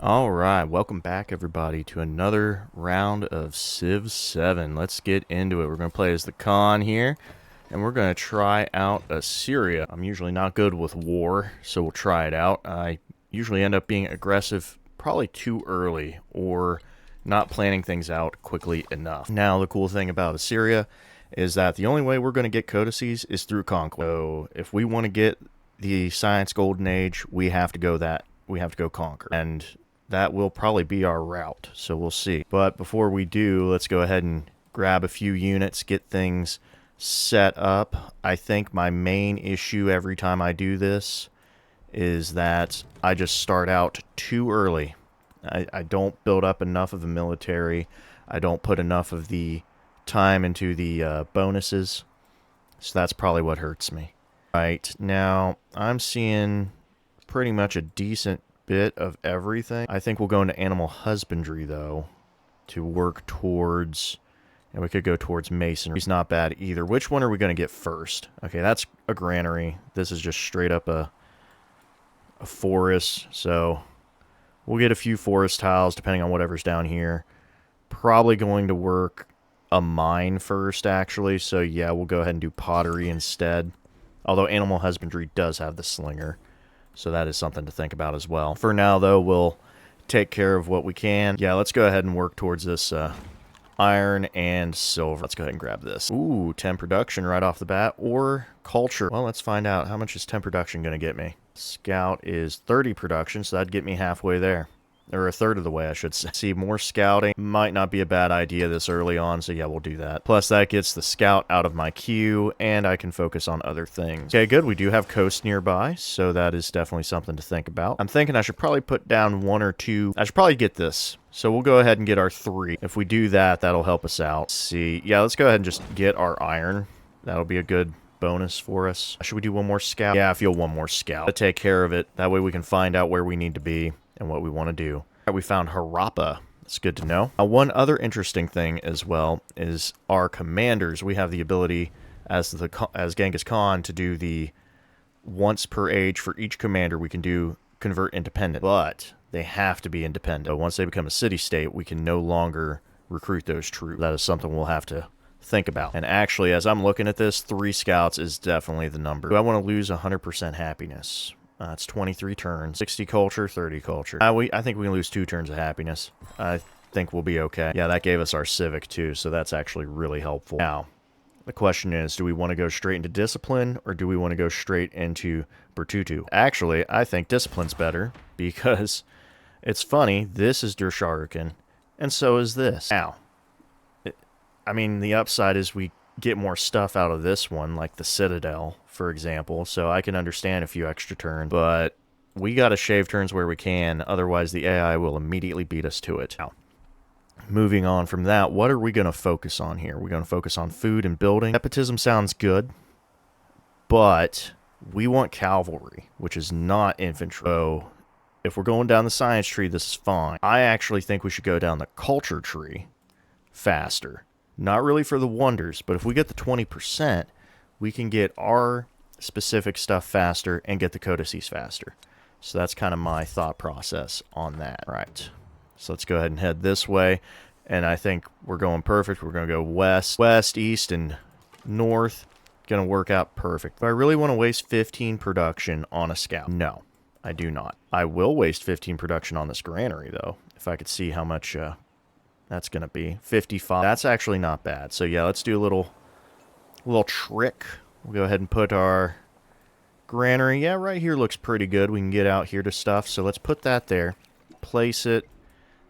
Alright, welcome back everybody to another round of Civ 7. Let's get into it. We're going to play as the Khan here, and we're going to try out Assyria. I'm usually not good with war, so we'll try it out. I usually end up being aggressive probably too early, or not planning things out quickly enough. Now, the cool thing about Assyria is that the only way we're going to get codices is through conquest. So, if we want to get the Science Golden Age, we have to go conquer. And that will probably be our route, so we'll see. But before we do, let's go ahead and grab a few units, get things set up. I think my main issue every time I do this is that I just start out too early. I don't build up enough of the military. I don't put enough of the time into the bonuses, so that's probably what hurts me. Right, now I'm seeing pretty much a decent bit of everything. I think we'll go into animal husbandry though to work towards, and we could go towards masonry. He's not bad either. Which one are we going to get first? Okay, that's a granary. This is just straight up a forest, so we'll get a few forest tiles depending on whatever's down here. Probably going to work a mine first actually, so yeah, we'll go ahead and do pottery instead. Although animal husbandry does have the slinger, so that is something to think about as well. For now, though, we'll take care of what we can. Yeah, let's go ahead and work towards this iron and silver. Let's go ahead and grab this. Ooh, 10 production right off the bat, or culture. Well, let's find out. How much is 10 production going to get me? Scout is 30 production, so that'd get me halfway there. Or a third of the way, I should say. See, more scouting might not be a bad idea this early on, so yeah, we'll do that. Plus, that gets the scout out of my queue, and I can focus on other things. Okay, good. We do have coast nearby, so that is definitely something to think about. I'm thinking I should probably put down one or two. I should probably get this. So we'll go ahead and get our 3. If we do that, that'll help us out. Let's see. Yeah, let's go ahead and just get our iron. That'll be a good bonus for us. Should we do one more scout? Yeah, I feel one more scout to take care of it. That way we can find out where we need to be and what we want to do. We found Harappa. That's good to know. One other interesting thing as well is our commanders. We have the ability as Genghis Khan to do the once per age for each commander we can do convert independent, but they have to be independent. So once they become a city-state, we can no longer recruit those troops. That is something we'll have to think about. And actually, as I'm looking at this, 3 scouts is definitely the number. Do I want to lose 100% happiness? It's 23 turns, 60 culture, 30 culture. I think we can lose 2 turns of happiness. I think we'll be okay. Yeah, that gave us our civic too, so that's actually really helpful. Now, the question is, do we want to go straight into discipline, or do we want to go straight into Bertutu? Actually, I think discipline's better, because it's funny, this is Der Sharukin, and so is this. Now, I mean, the upside is we get more stuff out of this one, like the Citadel, for example, so I can understand a few extra turns, but we gotta shave turns where we can, otherwise the AI will immediately beat us to it. Now, moving on from that, what are we gonna focus on here? We're gonna focus on food and building. Nepotism sounds good, but we want cavalry, which is not infantry. So, if we're going down the science tree, this is fine. I actually think we should go down the culture tree faster. Not really for the wonders, but if we get the 20%, we can get our specific stuff faster and get the codices faster. So that's kind of my thought process on that. Right. So let's go ahead and head this way. And I think we're going perfect. We're going to go west, east, and north. Going to work out perfect. Do I really want to waste 15 production on a scout? No, I do not. I will waste 15 production on this granary, though, if I could see how much that's going to be. 55. That's actually not bad. So yeah, let's do a little trick. We'll go ahead and put our granary. Yeah, right here looks pretty good. We can get out here to stuff. So let's put that there. Place it.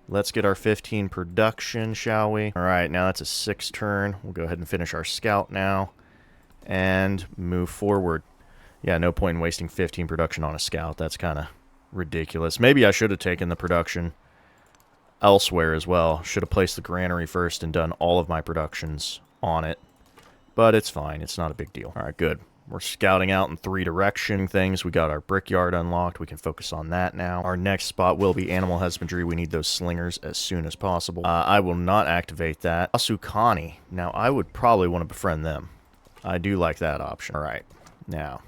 Let's get our 15 production, shall we? All right, now that's a 6 turn. We'll go ahead and finish our scout now and move forward. Yeah, no point in wasting 15 production on a scout. That's kind of ridiculous. Maybe I should have taken the production elsewhere as well. Should have placed the granary first and done all of my productions on it. But it's fine. It's not a big deal. All right, good. We're scouting out in 3 direction things. We got our brickyard unlocked. We can focus on that now. Our next spot will be animal husbandry. We need those slingers as soon as possible. I will not activate that. Asukani. Now, I would probably want to befriend them. I do like that option. All right. Now,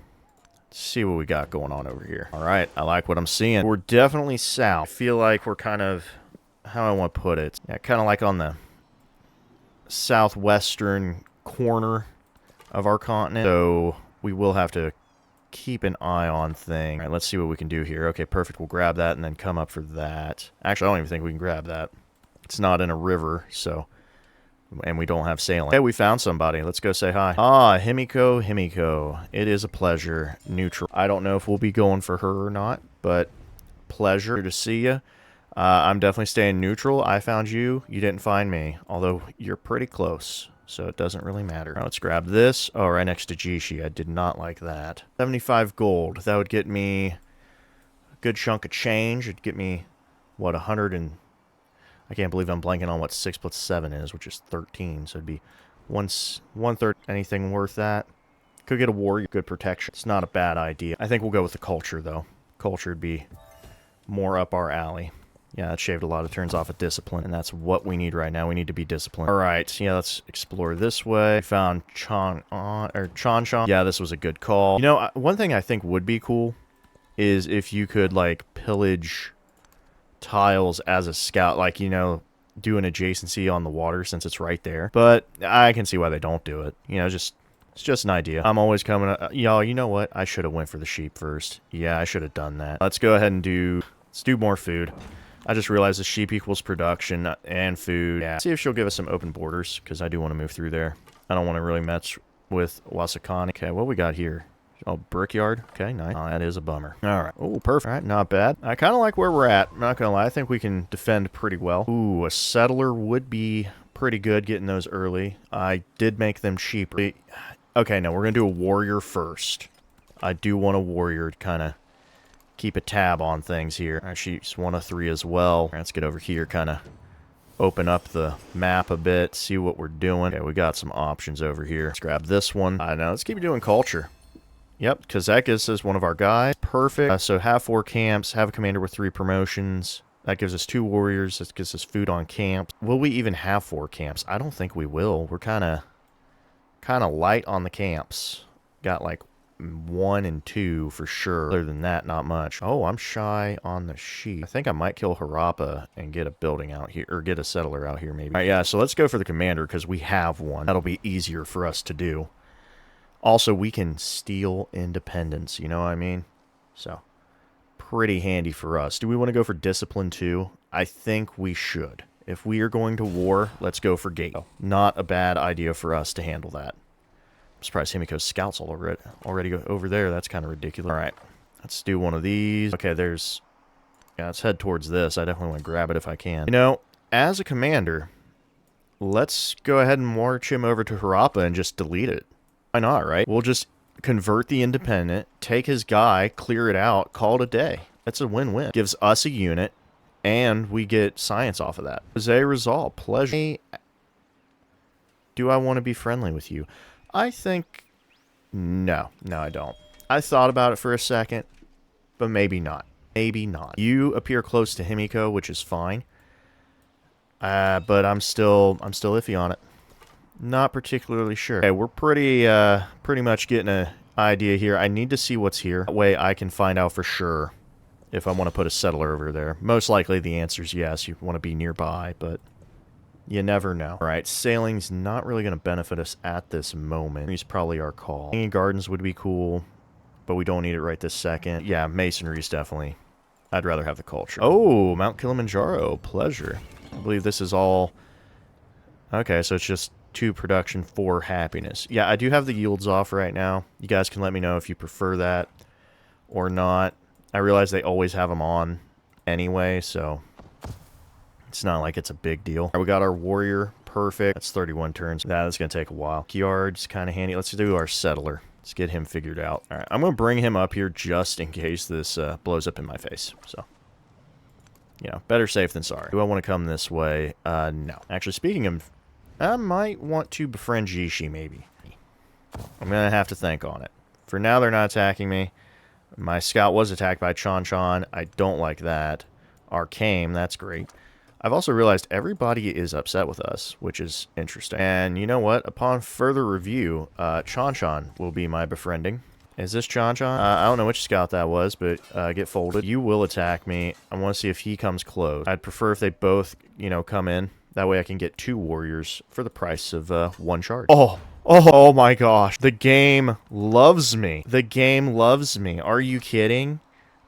see what we got going on over here. All right, I like what I'm seeing. We're definitely south. I feel like we're kind of, how I want to put it, yeah, kind of like on the southwestern corner of our continent. So we will have to keep an eye on things. All right, let's see what we can do here. Okay, perfect. We'll grab that and then come up for that. Actually, I don't even think we can grab that. It's not in a river, so... And we don't have sailing. Hey, we found somebody. Let's go say hi. Ah, Himiko, Himiko. It is a pleasure. Neutral. I don't know if we'll be going for her or not, but pleasure to see you. I'm definitely staying neutral. I found you. You didn't find me, although you're pretty close, so it doesn't really matter. Now let's grab this. Oh, right next to Jishi. I did not like that. 75 gold. That would get me a good chunk of change. It'd get me, what, 100 and... I can't believe I'm blanking on what 6 plus 7 is, which is 13. So it'd be 1/3. Anything worth that? Could get a warrior, good protection. It's not a bad idea. I think we'll go with the culture, though. Culture would be more up our alley. Yeah, that shaved a lot of turns off of discipline, and that's what we need right now. We need to be disciplined. All right, yeah, let's explore this way. We found Chan. Yeah, this was a good call. You know, one thing I think would be cool is if you could, like, pillage tiles as a scout, like, you know, do an adjacency on the water since it's right there. But I can see why they don't do it. You know, it's just an idea. I'm always coming y'all, you know what? I should have went for the sheep first. Yeah, I should have done that. Let's go ahead and let's do more food. I just realized the sheep equals production and food. Yeah. See if she'll give us some open borders, because I do want to move through there. I don't want to really mess with Wasakani. Okay, what we got here? Oh, brickyard. Okay, nice. Oh, that is a bummer. All right. Oh, perfect. All right, not bad. I kind of like where we're at. I'm not going to lie. I think we can defend pretty well. Ooh, a settler would be pretty good getting those early. I did make them cheaper. Okay, no, we're going to do a warrior first. I do want a warrior to kind of keep a tab on things here. All right, she's 1 of 3 as well. All right, let's get over here, kind of open up the map a bit, see what we're doing. Okay, we got some options over here. Let's grab this one. I know, let's keep doing culture. Yep, Kazekis is one of our guys. Perfect. So have 4 camps, have a commander with 3 promotions. That gives us 2 warriors. That gives us food on camps. Will we even have 4 camps? I don't think we will. We're kind of light on the camps. Got like 1 and 2 for sure. Other than that, not much. Oh, I'm shy on the sheep. I think I might kill Harappa and get a building out here, or get a settler out here maybe. All right, yeah, so let's go for the commander because we have one. That'll be easier for us to do. Also, we can steal independence, you know what I mean? So, pretty handy for us. Do we want to go for discipline too? I think we should. If we are going to war, let's go for gate. Not a bad idea for us to handle that. I'm surprised Himiko's scouts already go over there. That's kind of ridiculous. All right, let's do one of these. Okay, yeah, let's head towards this. I definitely want to grab it if I can. You know, as a commander, let's go ahead and march him over to Harappa and just delete it. Why not, right? We'll just convert the independent, take his guy, clear it out, call it a day. That's a win-win. Gives us a unit, and we get science off of that. Jose Rizal, pleasure. Do I want to be friendly with you? I think... No, I don't. I thought about it for a second, but maybe not. Maybe not. You appear close to Himiko, which is fine. But I'm still iffy on it. Not particularly sure. Okay, we're pretty much getting an idea here. I need to see what's here. That way I can find out for sure if I want to put a settler over there. Most likely the answer is yes. You want to be nearby, but you never know. All right, sailing's not really going to benefit us at this moment. It's probably our call. Hanging Gardens would be cool, but we don't need it right this second. Yeah, masonry's definitely. I'd rather have the culture. Oh, Mount Kilimanjaro. Pleasure. I believe this is all... Okay, so it's just 2 production, 4 happiness. Yeah, I do have the yields off right now. You guys can let me know if you prefer that or not. I realize they always have them on anyway, so it's not like it's a big deal. Right, we got our warrior. Perfect. That's 31 turns. That's going to take a while. Yard's kind of handy. Let's do our settler. Let's get him figured out. All right, I'm going to bring him up here just in case this blows up in my face. So, you know, better safe than sorry. Do I want to come this way? No. Actually, speaking of... I might want to befriend Jishi, maybe. I'm going to have to think on it. For now, they're not attacking me. My scout was attacked by Chan. I don't like that. Arcane, that's great. I've also realized everybody is upset with us, which is interesting. And you know what? Upon further review, Chan will be my befriending. Is this John John? I don't know which scout that was, but get folded. You will attack me. I want to see if he comes close. I'd prefer if they both, you know, come in. That way I can get 2 warriors for the price of 1 charge. Oh my gosh. The game loves me. The game loves me. Are you kidding?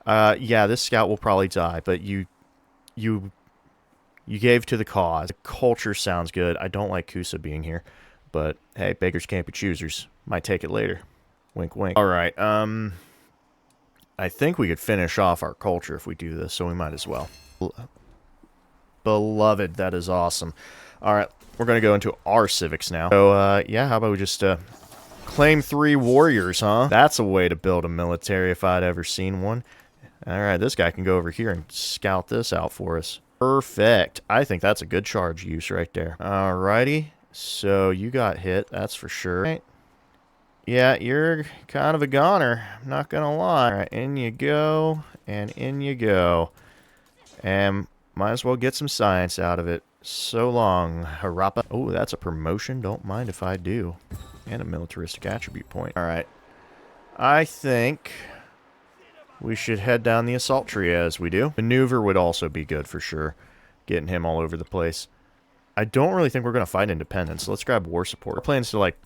Yeah, this scout will probably die, but you gave to the cause. The culture sounds good. I don't like Kusa being here, but hey, beggars can't be choosers. Might take it later. Wink, wink. All right. I think we could finish off our culture if we do this, so we might as well. Beloved, that is awesome. All right, we're going to go into our civics now. So, yeah, how about we just claim 3 warriors, huh? That's a way to build a military if I'd ever seen one. All right, this guy can go over here and scout this out for us. Perfect. I think that's a good charge use right there. All righty. So, you got hit, that's for sure. Right. Yeah, you're kind of a goner. I'm not going to lie. All right, in you go, and in you go. And might as well get some science out of it. So long, Harappa. Oh, that's a promotion. Don't mind if I do. And a militaristic attribute point. All right. I think we should head down the assault tree as we do. Maneuver would also be good for sure. Getting him all over the place. I don't really think we're going to fight independence. So let's grab war support. Our plan's to like,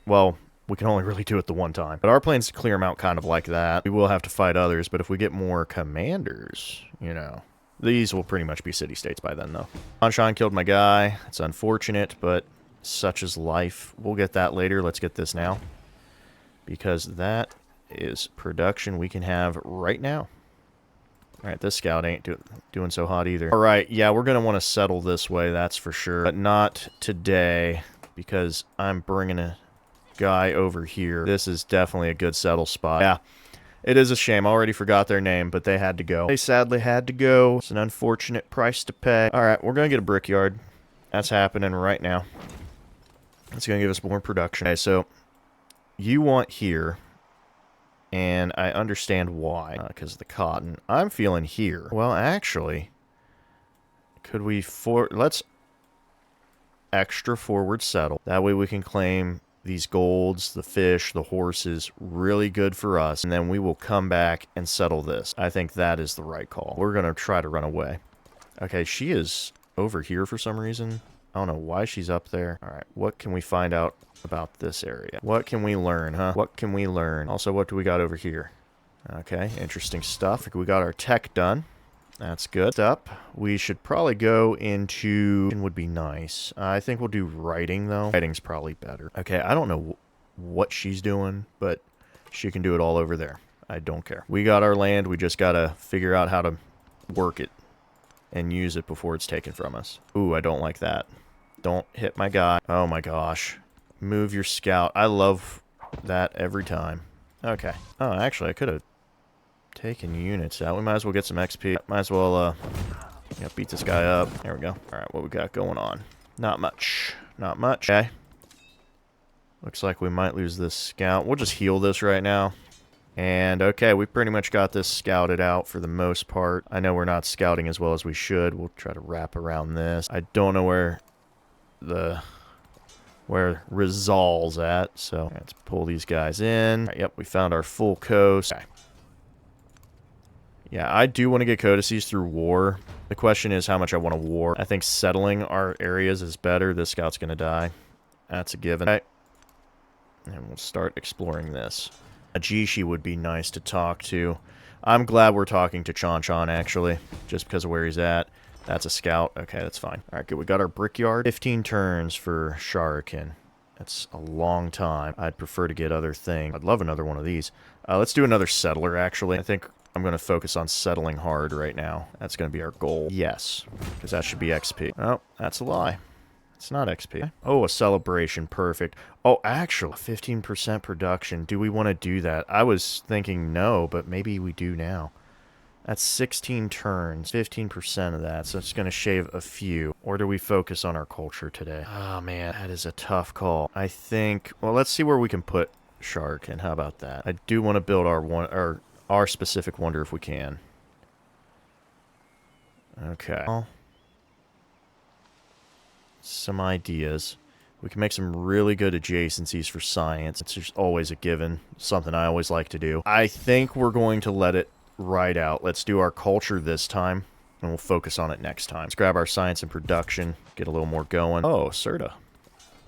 well, we can only really do it the one time. But our plan's to clear them out kind of like that. We will have to fight others, but if we get more commanders, you know. These will pretty much be city-states by then, though. Anshan killed my guy. It's unfortunate, but such is life. We'll get that later. Let's get this now. Because that is production we can have right now. Alright, this scout ain't doing so hot either. Alright, yeah, we're going to want to settle this way, that's for sure. But not today, because I'm bringing a guy over here. This is definitely a good settle spot. Yeah. It is a shame. I already forgot their name, but they had to go. They sadly had to go. It's an unfortunate price to pay. All right, we're going to get a brickyard. That's happening right now. It's going to give us more production. Okay, so you want here, and I understand why, because of the cotton. I'm feeling here. Well, actually, could we let's extra forward settle. That way we can claim these golds, the fish, the horses, really good for us. And then we will come back and settle this. I think that is the right call. We're going to try to run away. Okay, she is over here for some reason. I don't know why she's up there. All right, what can we find out about this area? What can we learn, huh? What can we learn? Also, what do we got over here? Okay, interesting stuff. We got our tech done. That's good. Up, we should probably go into... would be nice. I think we'll do writing, though. Writing's probably better. Okay, I don't know what she's doing, but she can do it all over there. I don't care. We got our land. We just got to figure out how to work it and use it before it's taken from us. Ooh, I don't like that. Don't hit my guy. Oh, my gosh. Move your scout. I love that every time. Okay. Oh, actually, I could have taken units out. We might as well get some XP. Might as well, yeah, beat this guy up. There we go. Alright, what we got going on? Not much. Not much. Okay. Looks like we might lose this scout. We'll just heal this right now. And, okay, we pretty much got this scouted out for the most part. I know we're not scouting as well as we should. We'll try to wrap around this. I don't know where Rizal's at, so let's pull these guys in. Right, yep, we found our full coast. Okay. Yeah, I do want to get codices through war. The question is how much I want to war. I think settling our areas is better. This scout's going to die. That's a given. Okay. And we'll start exploring this. Ajishi would be nice to talk to. I'm glad we're talking to Chanchan, actually, just because of where he's at. That's a scout. Okay, that's fine. All right, good. We got our brickyard. 15 turns for Sharikin. That's a long time. I'd prefer to get other things. I'd love another one of these. Let's do another settler, actually. I think I'm going to focus on settling hard right now. That's going to be our goal. Yes, because that should be XP. Oh, that's a lie. It's not XP. Oh, a celebration. Perfect. Oh, actually, 15% production. Do we want to do that? I was thinking no, but maybe we do now. That's 16 turns. 15% of that, so it's going to shave a few. Or do we focus on our culture today? Oh, man, that is a tough call. I think... Well, let's see where we can put Shark, and how about that? I do want to build our specific wonder if we can. Okay. Well, some ideas. We can make some really good adjacencies for science. It's just always a given. Something I always like to do. I think we're going to let it ride out. Let's do our culture this time, and we'll focus on it next time. Let's grab our science and production, get a little more going. Oh, Serta.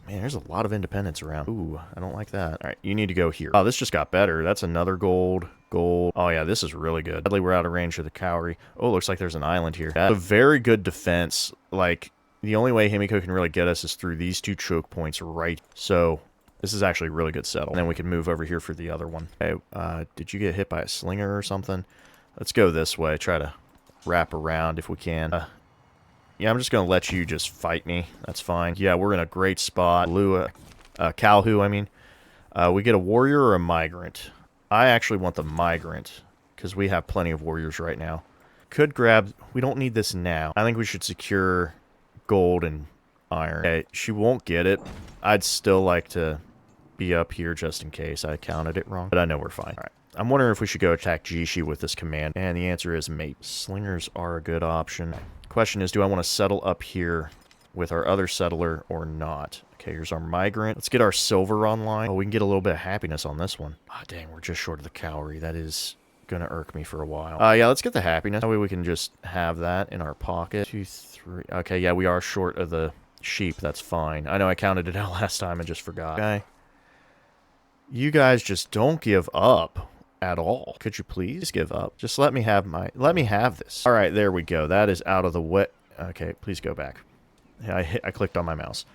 Man, there's a lot of independence around. Ooh, I don't like that. All right, you need to go here. Oh, this just got better. That's another gold. Gold. Oh, yeah, this is really good. Sadly, we're out of range of the Cowrie. Oh, looks like there's an island here. That's a very good defense. Like, the only way Himiko can really get us is through these two choke points right. So, this is actually a really good settle. And then we can move over here for the other one. Hey, did you get hit by a slinger or something? Let's go this way. Try to wrap around if we can. Yeah, I'm just going to let you just fight me. That's fine. Yeah, we're in a great spot. Calhu, I mean. We get a warrior or a migrant. I actually want the migrant, because we have plenty of warriors right now. Could grab... We don't need this now. I think we should secure gold and iron. Okay, she won't get it. I'd still like to be up here just in case I counted it wrong. But I know we're fine. All right. I'm wondering if we should go attack Jishi with this command. And the answer is maybe. Slingers are a good option. Question is, do I want to settle up here with our other settler or not? Okay, here's our migrant. Let's get our silver online. Oh, we can get a little bit of happiness on this one. Ah, dang, we're just short of the Cowrie. That is gonna irk me for a while. Yeah, let's get the happiness. That way we can just have that in our pocket. 2, 3. Okay, yeah, we are short of the sheep. That's fine. I know I counted it out last time and just forgot. Okay. You guys just don't give up at all. Could you please give up? Just let me have this. All right, there we go. That is out of the way. Okay, please go back. Yeah, I clicked on my mouse.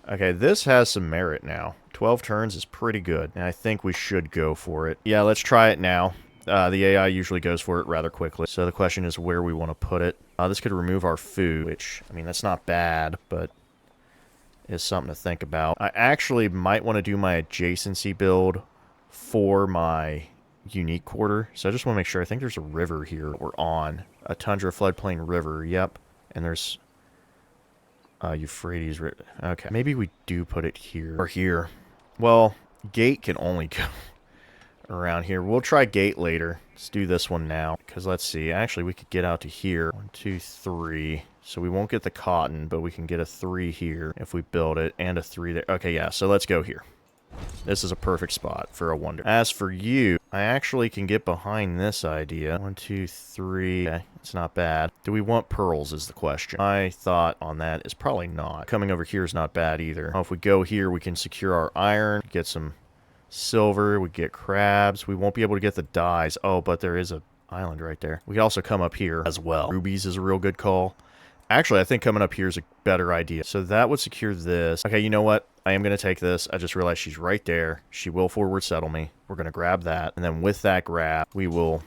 Okay, this has some merit now. 12 turns is pretty good, and I think we should go for it. Yeah, let's try it now. The AI usually goes for it rather quickly. So the question is where we want to put it. This could remove our food, which, I mean, that's not bad, but is something to think about. I actually might want to do my adjacency build for my unique quarter. So I just want to make sure. I think there's a river here that we're on. A tundra floodplain river, yep. And there's Euphrates River. Okay, maybe we do put it here. Or here. Well, gate can only go around here. We'll try gate later. Let's do this one now. Because let's see. Actually, we could get out to here. 1, 2, 3. So we won't get the cotton, but we can get a 3 here if we build it. And a 3 there. Okay, yeah. So let's go here. This is a perfect spot for a wonder. As for you, I actually can get behind this idea. 1, 2, 3. Okay, it's not bad. Do we want pearls is the question. My thought on that is probably not. Coming over here is not bad either. If we go here, we can secure our iron, get some silver, we get crabs. We won't be able to get the dyes. Oh, but there is a island right there. We can also come up here as well. Rubies is a real good call. Actually, I think coming up here is a better idea. So that would secure this. Okay, you know what? I am going to take this. I just realized she's right there. She will forward settle me. We're going to grab that. And then with that grab, we will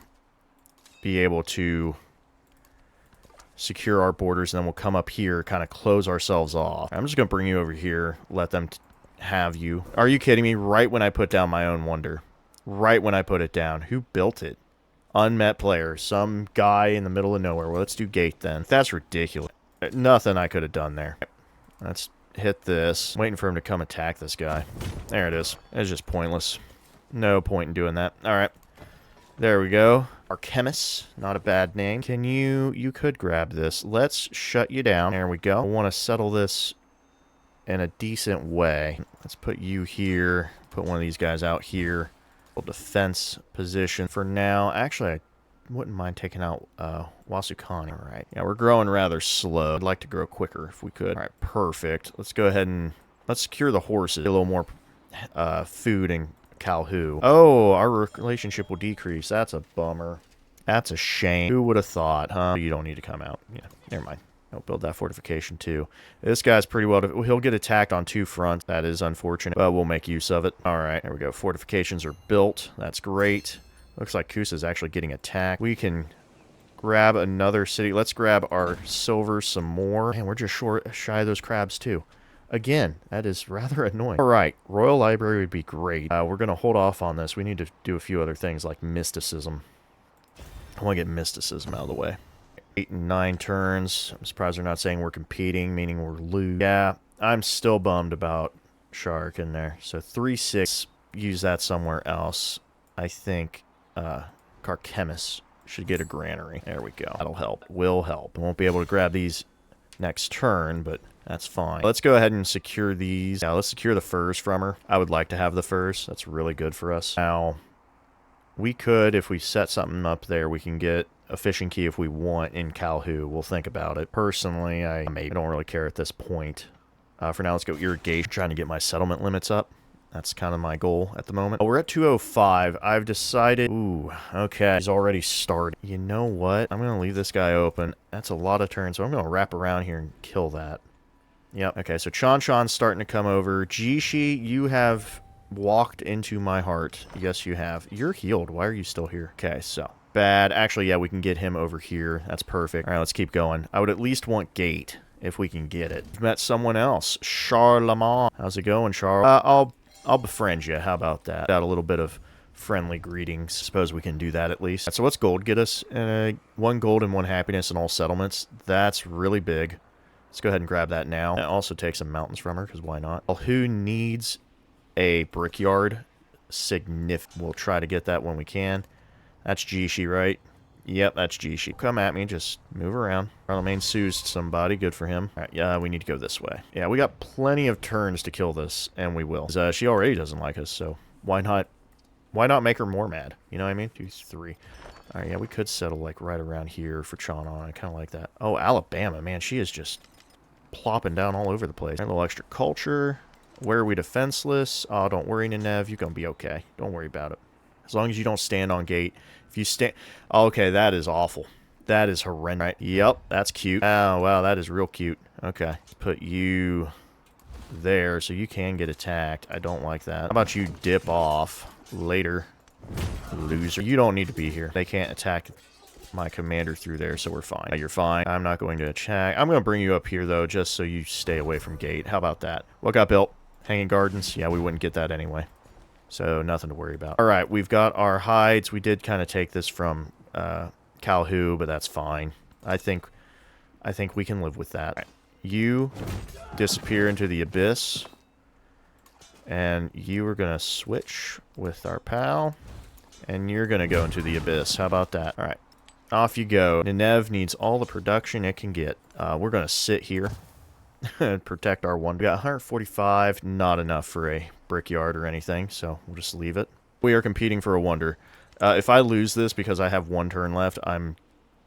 be able to secure our borders. And then we'll come up here, kind of close ourselves off. I'm just going to bring you over here. Let them have you. Are you kidding me? Right when I put down my own wonder. Right when I put it down. Who built it? Unmet player. Some guy in the middle of nowhere. Well, let's do gate then. That's ridiculous. Nothing I could have done there. Let's hit this. Waiting for him to come attack this guy. There it is. It's just pointless. No point in doing that. Alright. There we go. Archemis. Not a bad name. Can you could grab this. Let's shut you down. There we go. I want to settle this in a decent way. Let's put you here. Put one of these guys out here. Defense position for now. Actually, I wouldn't mind taking out Wasukani. All right. Yeah, we're growing rather slow. I'd like to grow quicker if we could. All right, perfect. Let's go ahead and let's secure the horses. Get a little more food and Calhu. Oh, our relationship will decrease. That's a bummer. That's a shame. Who would have thought, huh? You don't need to come out. Yeah, never mind. I'll build that fortification too. This guy's pretty well... He'll get attacked on 2 fronts. That is unfortunate, but we'll make use of it. All right, there we go. Fortifications are built. That's great. Looks like Kusa's actually getting attacked. We can grab another city. Let's grab our silver some more. Man, we're just shy of those crabs too. Again, that is rather annoying. All right, Royal Library would be great. We're going to hold off on this. We need to do a few other things like mysticism. I want to get mysticism out of the way. 8 and 9 turns. I'm surprised they're not saying we're competing, meaning we're lose. Yeah, I'm still bummed about Shark in there. So 3-6, use that somewhere else. I think Carchemis should get a granary. There we go. That'll help. Will help. Won't be able to grab these next turn, but That's fine. Let's go ahead and secure these. Yeah, let's secure the furs from her. I would like to have the furs. That's really good for us. Now, we could, if we set something up there, we can get a fishing key if we want in Calhoun. We'll think about it. Personally, I don't really care at this point. For now, let's go irrigation. Trying to get my settlement limits up. That's kind of my goal at the moment. Oh, we're at 205. I've decided... Ooh, okay. He's already started. You know what? I'm going to leave this guy open. That's a lot of turns, so I'm going to wrap around here and kill that. Yep. Okay, so Chan-Chan's starting to come over. Jishi, you have walked into my heart. Yes, you have. You're healed. Why are you still here? Okay, so... Bad. Actually, yeah, we can get him over here. That's perfect. All right, let's keep going. I would at least want gate, if we can get it. We've met someone else. Charlemagne. How's it going, Charles? I'll befriend you. How about that? Got a little bit of friendly greetings. Suppose we can do that at least. So what's gold get us? 1 gold and 1 happiness in all settlements. That's really big. Let's go ahead and grab that now. And also take some mountains from her, because why not? Well, who needs a brickyard? Significant. We'll try to get that when we can. That's Jishi, right? Yep, that's Jishi. Come at me, just move around. Charlemagne soothed somebody, good for him. Alright, yeah, we need to go this way. Yeah, we got plenty of turns to kill this, and we will. She already doesn't like us, so why not make her more mad? You know what I mean? 2, 3. Alright, yeah, we could settle, like, right around here for Chanan. I kind of like that. Oh, Alabama, man, she is just plopping down all over the place. A little extra culture. Where are we defenseless? Oh, don't worry, Nenev, you're gonna be okay. Don't worry about it. As long as you don't stand on gate. If you stand... Okay, that is awful. That is horrendous. Right. Yep, that's cute. Oh, wow, that is real cute. Okay. Let's put you there so you can get attacked. I don't like that. How about you dip off later, loser? You don't need to be here. They can't attack my commander through there, so we're fine. You're fine. I'm not going to attack. I'm going to bring you up here, though, just so you stay away from gate. How about that? What got built? Hanging Gardens? Yeah, we wouldn't get that anyway. So, nothing to worry about. Alright, we've got our hides. We did kind of take this from Calhoun, but that's fine. I think we can live with that. Right. You disappear into the abyss. And you are going to switch with our pal. And you're going to go into the abyss. How about that? Alright. Off you go. Nineveh needs all the production it can get. We're going to sit here. And protect our one. We got 145, not enough for a brickyard or anything, so we'll just leave it. We are competing for a wonder. If I lose this because I have 1 turn left, I'm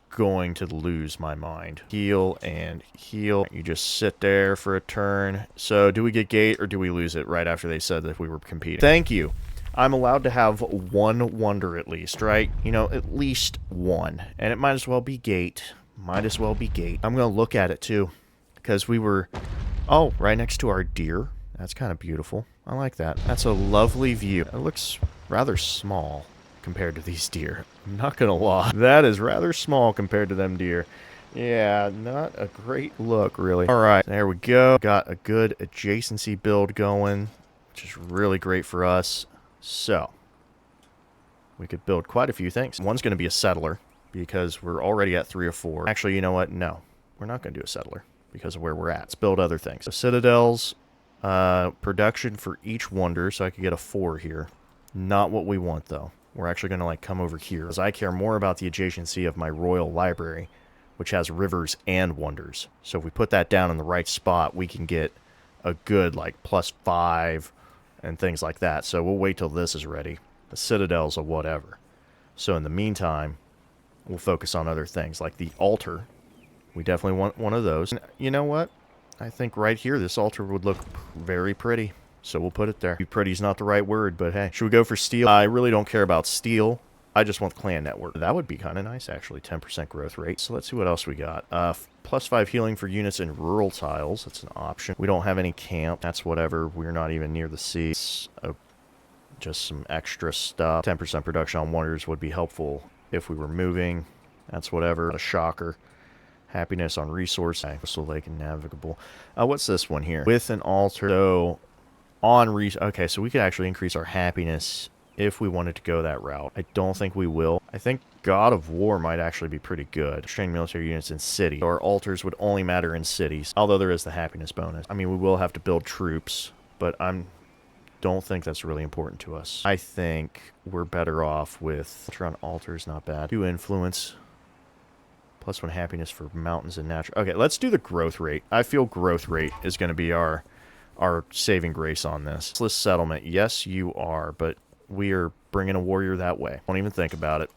going to lose my mind. Heal and heal. You just sit there for a turn. So do we get gate or do we lose it right after they said that we were competing? Thank you. I'm allowed to have 1 wonder at least, right? You know, at least 1. And it might as well be gate. Might as well be gate. I'm going to look at it too. Because we were, oh, right next to our deer. That's kind of beautiful. I like that. That's a lovely view. It looks rather small compared to these deer. I'm not going to lie. That is rather small compared to them deer. Yeah, not a great look, really. All right, there we go. Got a good adjacency build going, which is really great for us. So, we could build quite a few things. One's going to be a settler, because we're already at 3 or 4. Actually, you know what? No, we're not going to do a settler. Because of where we're at. Let's build other things. So citadels, production for each wonder, so I could get a 4 here. Not what we want, though. We're actually going to, like, come over here. Because I care more about the adjacency of my royal library, which has rivers and wonders. So if we put that down in the right spot, we can get a good, like, +5 and things like that. So we'll wait till this is ready. The citadels or whatever. So in the meantime, we'll focus on other things, like the altar. We definitely want one of those. And you know what? I think right here, this altar would look very pretty. So we'll put it there. Pretty's not the right word, but hey. Should we go for steel? I really don't care about steel. I just want the clan network. That would be kind of nice, actually. 10% growth rate. So let's see what else we got. +5 healing for units in rural tiles. That's an option. We don't have any camp. That's whatever. We're not even near the sea. Just some extra stuff. 10% production on wonders would be helpful if we were moving. That's whatever. A shocker. Happiness on resource. Coastal lake and navigable. What's this one here? With an altar. So, on okay, so we could actually increase our happiness if we wanted to go that route. I don't think we will. I think God of War might actually be pretty good. Train military units in cities. So our altars would only matter in cities. Although there is the happiness bonus. I mean, we will have to build troops, but don't think that's really important to us. I think we're better off with... Ultron altars, not bad. 2 influence. +1 happiness for mountains and natural. Okay, let's do the growth rate. I feel growth rate is going to be our saving grace on this. List settlement. Yes, you are, but we are bringing a warrior that way. Don't even think about it.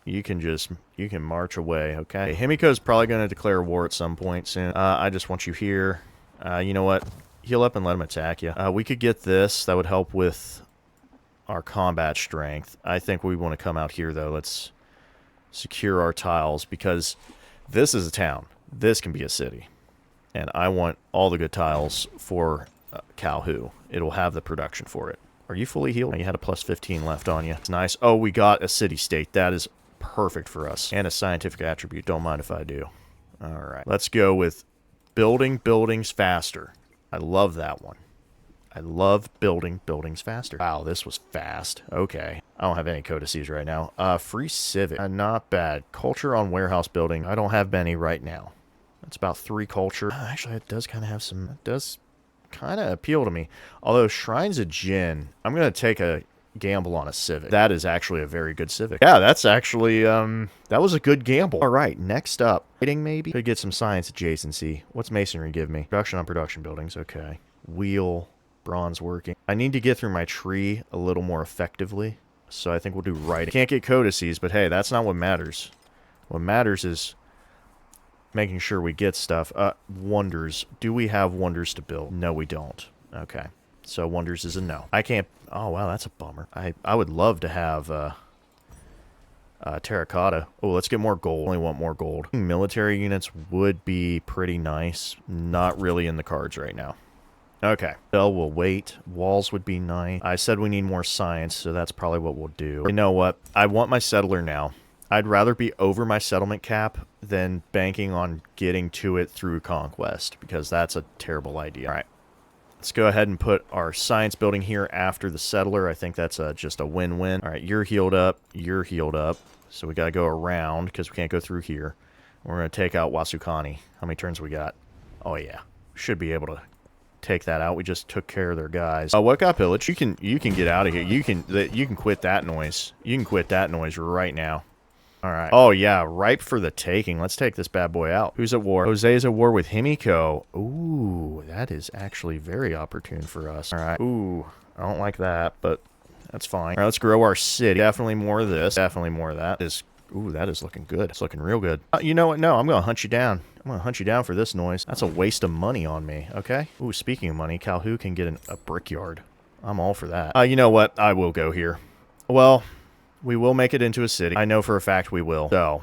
You can march away, okay? Himiko's probably going to declare war at some point soon. I just want you here. You know what? Heal up and let him attack you. We could get this. That would help with our combat strength. I think we want to come out here, though. Let's secure our tiles, because this is a town. This can be a city. And I want all the good tiles for Calhoun. It'll have the production for it. Are you fully healed? You had a +15 left on you. It's nice. Oh, we got a city-state. That is perfect for us. And a scientific attribute. Don't mind if I do. All right. Let's go with building buildings faster. I love that one. I love building buildings faster. Wow, this was fast. Okay. I don't have any codices right now. Free civic. Not bad. Culture on warehouse building. I don't have many right now. It's about 3 culture. Actually, it does kind of have some... It does kind of appeal to me. Although Shrines of Jinn, I'm going to take a gamble on a civic. That is actually a very good civic. Yeah, that's actually, that was a good gamble. All right, next up. Writing, maybe? Could get some science adjacency. What's masonry give me? Production on production buildings. Okay. Wheel, bronze working. I need to get through my tree a little more effectively, so I think we'll do writing. Can't get codices, but hey, that's not what matters. What matters is making sure we get stuff. Wonders. Do we have wonders to build? No, we don't. Okay. So wonders is a no. I can't... Oh, wow, that's a bummer. I would love to have terracotta. Oh, let's get more gold. Only want more gold. Military units would be pretty nice. Not really in the cards right now. Okay. Bell will wait. Walls would be nice. I said we need more science, so that's probably what we'll do. You know what? I want my settler now. I'd rather be over my settlement cap than banking on getting to it through conquest, because that's a terrible idea. All right. Let's go ahead and put our science building here after the settler. I think that's just a win-win. All right, you're healed up. You're healed up. So we got to go around because we can't go through here. We're going to take out Wasukani. How many turns we got? Oh, yeah. Should be able to take that out. We just took care of their guys. What got pillaged? You can get out of here. You can quit that noise. You can quit that noise right now. All right. Oh, yeah. Ripe for the taking. Let's take this bad boy out. Who's at war? Jose's at war with Himiko. Ooh, that is actually very opportune for us. All right. Ooh, I don't like that, but that's fine. All right, let's grow our city. Definitely more of this. Definitely more of that. Ooh, that is looking good. It's looking real good. You know what? No, I'm going to hunt you down. I'm going to hunt you down for this noise. That's a waste of money on me, okay? Ooh, speaking of money, Calhoun can get a brickyard. I'm all for that. You know what? I will go here. Well... We will make it into a city. I know for a fact we will. So,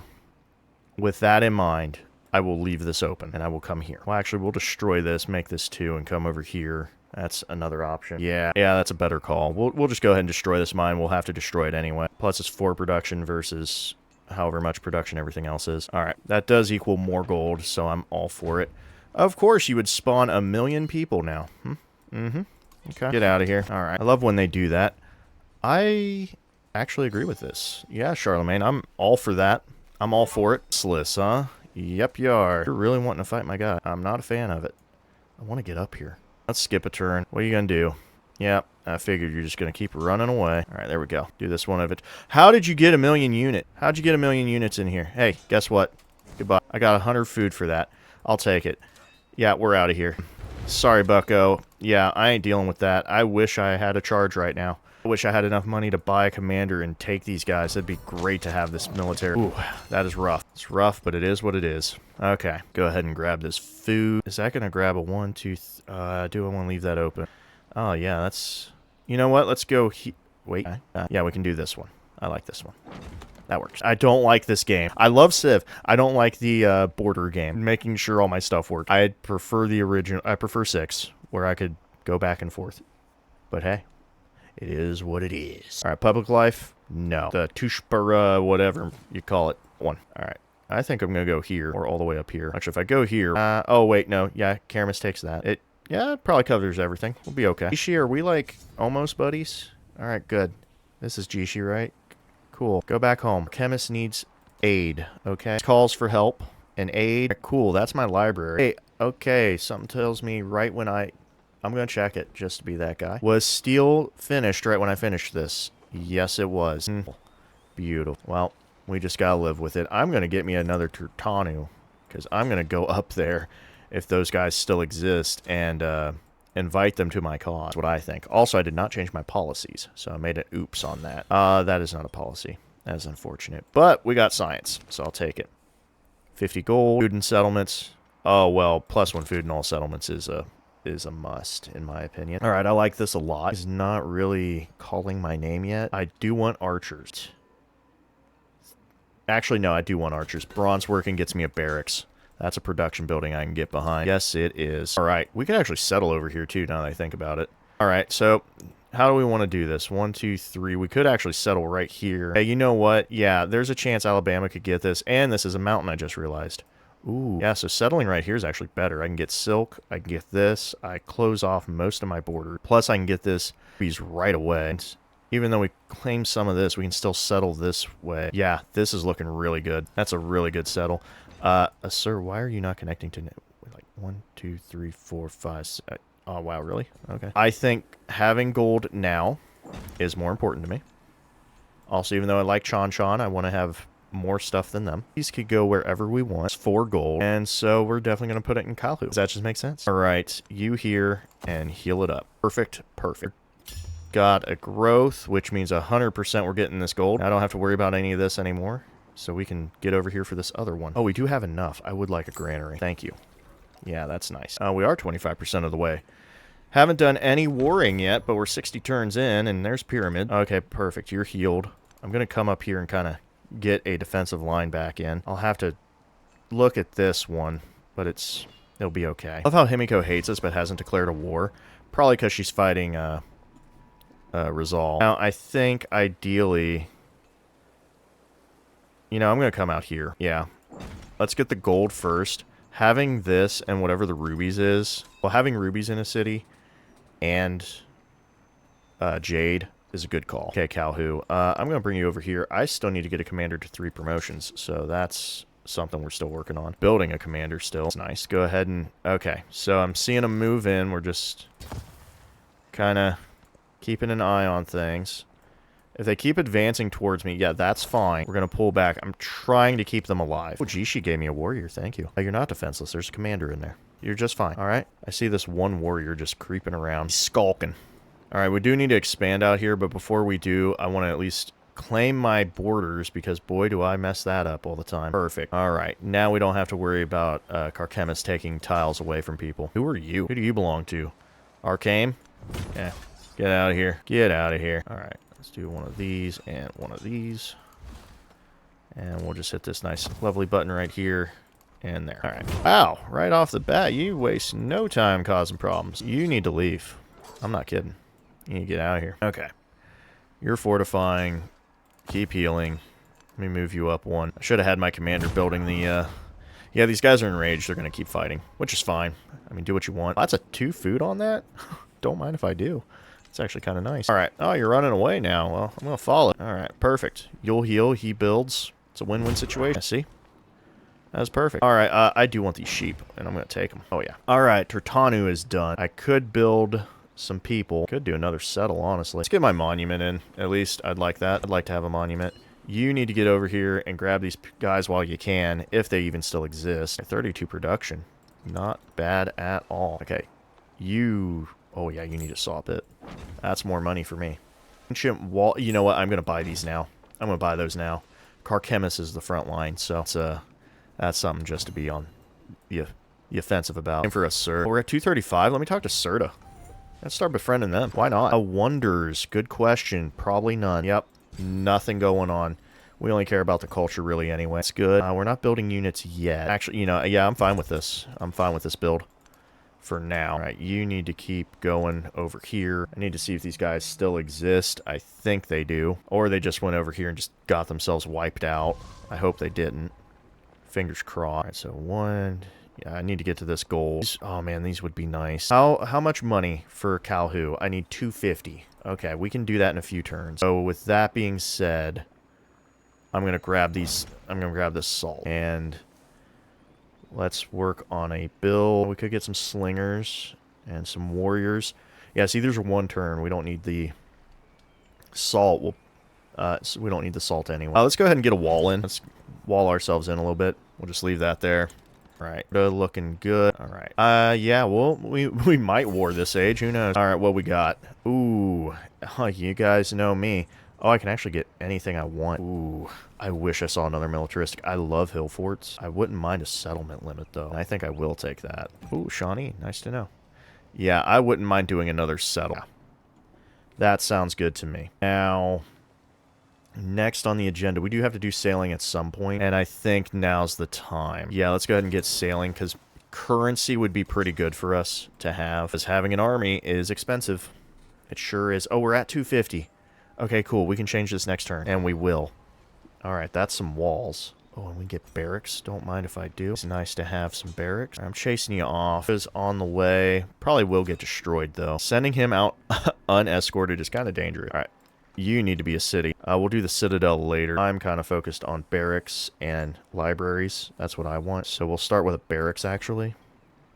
with that in mind, I will leave this open, and I will come here. Well, actually, we'll destroy this, make this 2, and come over here. That's another option. Yeah, that's a better call. We'll just go ahead and destroy this mine. We'll have to destroy it anyway. Plus, it's 4 production versus however much production everything else is. All right, that does equal more gold, so I'm all for it. Of course, you would spawn 1 million people now. Okay. Get out of here. All right. I love when they do that. I... actually agree with this. Yeah, Charlemagne, I'm all for that. I'm all for it. Sliss, huh? Yep, you are. You're really wanting to fight my guy. I'm not a fan of it. I want to get up here. Let's skip a turn. What are you going to do? Yep, I figured you're just going to keep running away. All right, there we go. Do this one of it. How did you get 1 million unit? How'd you get 1 million units in here? Hey, guess what? Goodbye. I got 100 food for that. I'll take it. Yeah, we're out of here. Sorry, bucko. Yeah, I ain't dealing with that. I wish I had a charge right now. I wish I had enough money to buy a commander and take these guys. That'd be great to have this military. Ooh, that is rough. It's rough, but it is what it is. Okay, go ahead and grab this food. Is that going to grab a 1, 2, do I want to leave that open? Oh, yeah, that's... You know what? Let's go... Wait. Yeah, we can do this one. I like this one. That works. I don't like this game. I love Civ. I don't like the border game. Making sure all my stuff works. I prefer the original... I prefer 6, where I could go back and forth. But hey. It is what it is. All right, public life? No. The Tushpara, whatever you call it. 1. All right. I think I'm going to go here or all the way up here. Actually, if I go here... oh, wait, no. Yeah, Karamis takes that. Yeah, it probably covers everything. We'll be okay. Jishi, are we, like, almost buddies? All right, good. This is Jishi, right? Cool. Go back home. Chemist needs aid, okay? Calls for help and aid. Right, cool, that's my library. Hey, okay, something tells me right when I'm going to check it, just to be that guy. Was steel finished right when I finished this? Yes, it was. Beautiful. Well, We just gotta live with it. I'm gonna get me another Turtanu, because I'm gonna go up there if those guys still exist and invite them to my cause. That's what I think. Also, I did not change my policies, so I made an oops on that. That is not a policy. That is unfortunate. But we got science, so I'll take it. 50 gold. Food and settlements. Oh, well, +1 food in all settlements is a must, in my opinion. All right, I like this a lot. He's not really calling my name yet. I do want archers. Actually, no, I do want archers. Bronze working gets me a barracks. That's a production building I can get behind. Yes, it is. All right, we could actually settle over here, too, now that I think about it. All right, so how do we want to do this? 1, 2, 3. We could actually settle right here. Hey, you know what? Yeah, there's a chance Alabama could get this, and this is a mountain, I just realized. Ooh. Yeah, so settling right here is actually better. I can get silk. I can get this. I close off most of my border. Plus, I can get this piece right away. And even though we claim some of this, we can still settle this way. Yeah, this is looking really good. That's a really good settle. Sir, why are you not connecting to... Like, 1, 2, 3, 4, 5... Oh, wow, really? Okay. I think having gold now is more important to me. Also, even though I like Chan Chan, I want to have more stuff than them. These could go wherever we want. It's 4 gold. And so we're definitely going to put it in Kalhu. Does that just make sense? All right, you here and heal it up. Perfect, perfect. Got a growth, which means 100% we're getting this gold. I don't have to worry about any of this anymore. So we can get over here for this other one. Oh, we do have enough. I would like a granary. Thank you. Yeah, that's nice. We are 25% of the way. Haven't done any warring yet, but we're 60 turns in, and there's Pyramid. Okay, perfect. You're healed. I'm going to come up here and kind of get a defensive line back in. I'll have to look at this one, but it'll be okay. I love how Himiko hates us, but hasn't declared a war. Probably because she's fighting Resolve. Now, I think, ideally... You know, I'm going to come out here. Yeah. Let's get the gold first. Having this and whatever the rubies is... Well, having rubies in a city and jade is a good call. Okay, Kalhu. I'm going to bring you over here. I still need to get a commander to 3 promotions, so that's something we're still working on. Building a commander still. It's nice. Go ahead and... Okay, so I'm seeing them move in. We're just kind of keeping an eye on things. If they keep advancing towards me, yeah, that's fine. We're going to pull back. I'm trying to keep them alive. Oh, geez, she gave me a warrior. Thank you. Oh, you're not defenseless. There's a commander in there. You're just fine. All right? I see this one warrior just creeping around. He's skulking. All right, we do need to expand out here, but before we do, I want to at least claim my borders, because boy, do I mess that up all the time. Perfect. All right, now we don't have to worry about Carchemis taking tiles away from people. Who are you? Who do you belong to? Arcane? Yeah. Get out of here. Get out of here. All right. Let's do one of these and one of these. And we'll just hit this nice, lovely button right here and there. All right. Wow, right off the bat, you waste no time causing problems. You need to leave. I'm not kidding. You need to get out of here. Okay. You're fortifying. Keep healing. Let me move you up 1. I should have had my commander building the... Yeah, these guys are enraged. They're going to keep fighting, which is fine. I mean, do what you want. That's a 2 food on that? Don't mind if I do. It's actually kind of nice. All right. Oh, you're running away now. Well, I'm going to follow. All right. Perfect. You'll heal. He builds. It's a win-win situation. See? That was perfect. All right. I do want these sheep, and I'm going to take them. Oh, yeah. All right. Turtanu is done. I could build some people. Could do another settle, honestly. Let's get my monument in. At least I'd like that. I'd like to have a monument. You need to get over here and grab these guys while you can, if they even still exist. 32 production. Not bad at all. Okay. You... Oh, yeah, you need a saw pit. That's more money for me. Ancient wall... You know what? I'm going to buy these now. I'm going to buy those now. Carchemis is the front line, so it's, that's something just to be on the offensive about. And for a Sir. We're at 235. Let me talk to Serta. Let's start befriending them. Why not? Wonders. Good question. Probably none. Yep. Nothing going on. We only care about the culture, really, anyway. It's good. We're not building units yet. Actually, you know, yeah, I'm fine with this. I'm fine with this build. For now. All right, you need to keep going over here. I need to see if these guys still exist. I think they do. Or they just went over here and just got themselves wiped out. I hope they didn't. Fingers crossed. All right, so 1... Yeah, I need to get to this gold. Oh, man, these would be nice. How much money for Kalhu? I need 250. Okay, we can do that in a few turns. So with that being said, I'm going to grab these. I'm going to grab this salt. And... let's work on a build. We could get some slingers and some warriors. Yeah, see, there's 1 turn. We don't need the salt. So we don't need the salt anyway. Let's go ahead and get a wall in. Let's wall ourselves in a little bit. We'll just leave that there. All right, looking good. All right. Yeah, well, we might war this age. Who knows? All right, what we got? Ooh, you guys know me. Oh, I can actually get anything I want. Ooh, I wish I saw another militaristic. I love hill forts. I wouldn't mind a settlement limit, though. I think I will take that. Ooh, Shawnee, nice to know. Yeah, I wouldn't mind doing another settle. That sounds good to me. Now, next on the agenda, we do have to do sailing at some point, and I think now's the time. Yeah, let's go ahead and get sailing, because currency would be pretty good for us to have, because having an army is expensive. It sure is. Oh, we're at 250. Okay, cool. We can change this next turn, and we will. All right, that's some walls. Oh, and we get barracks. Don't mind if I do. It's nice to have some barracks. I'm chasing you off. Is on the way. Probably will get destroyed, though. Sending him out unescorted is kind of dangerous. All right. You need to be a city. We'll do the citadel later. I'm kind of focused on barracks and libraries. That's what I want. So we'll start with a barracks, actually.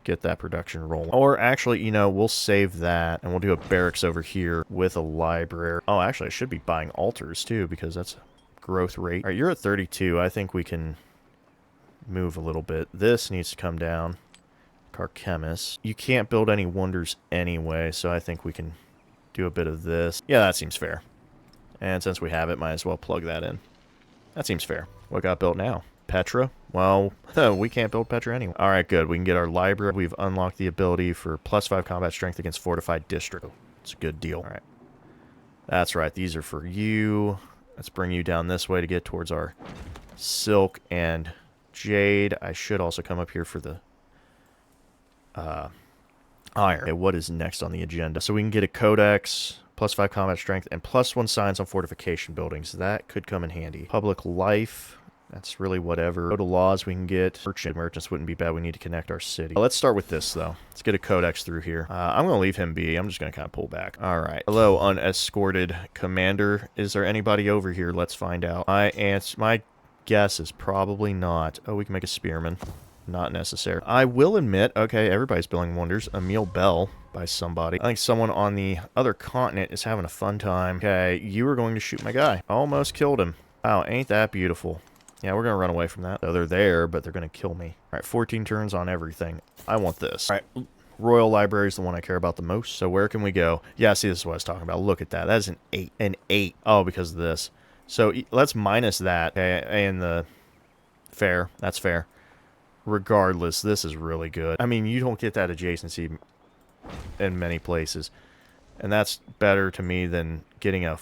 Get that production rolling. Or actually, you know, we'll save that, and we'll do a barracks over here with a library. Oh, actually, I should be buying altars, too, because that's growth rate. All right, you're at 32. I think we can move a little bit. This needs to come down. Carchemist. You can't build any wonders anyway, so I think we can do a bit of this. Yeah, that seems fair. And since we have it, might as well plug that in. That seems fair. What got built now? Petra? Well, we can't build Petra anyway. All right, good. We can get our library. We've unlocked the ability for +5 combat strength against fortified district. It's a good deal. All right. That's right. These are for you. Let's bring you down this way to get towards our silk and jade. I should also come up here for the iron. Okay, what is next on the agenda? So we can get a codex, +5 combat strength, and +1 science on fortification buildings. That could come in handy. Public life. That's really whatever. Go to laws, we can get merchants wouldn't be bad. We need to connect our city. Let's start with this, though. Let's get a codex through here. I'm going to leave him be. I'm just going to kind of pull back. All right. Hello, unescorted commander. Is there anybody over here? Let's find out. My guess is probably not. Oh, we can make a spearman. Not necessary. I will admit, okay, everybody's building wonders. Emil Bell by somebody. I think someone on the other continent is having a fun time. Okay, you were going to shoot my guy. Almost killed him. Wow, ain't that beautiful. Yeah, we're going to run away from that. So they're there, but they're going to kill me. All right, 14 turns on everything. I want this. All right, Royal Library is the one I care about the most. So where can we go? Yeah, see, this is what I was talking about. Look at that. That is an 8. An 8. Oh, because of this. So let's minus that. Okay, and the... Fair. That's fair. Regardless, this is really good. I mean, you don't get that adjacency in many places. And that's better to me than getting a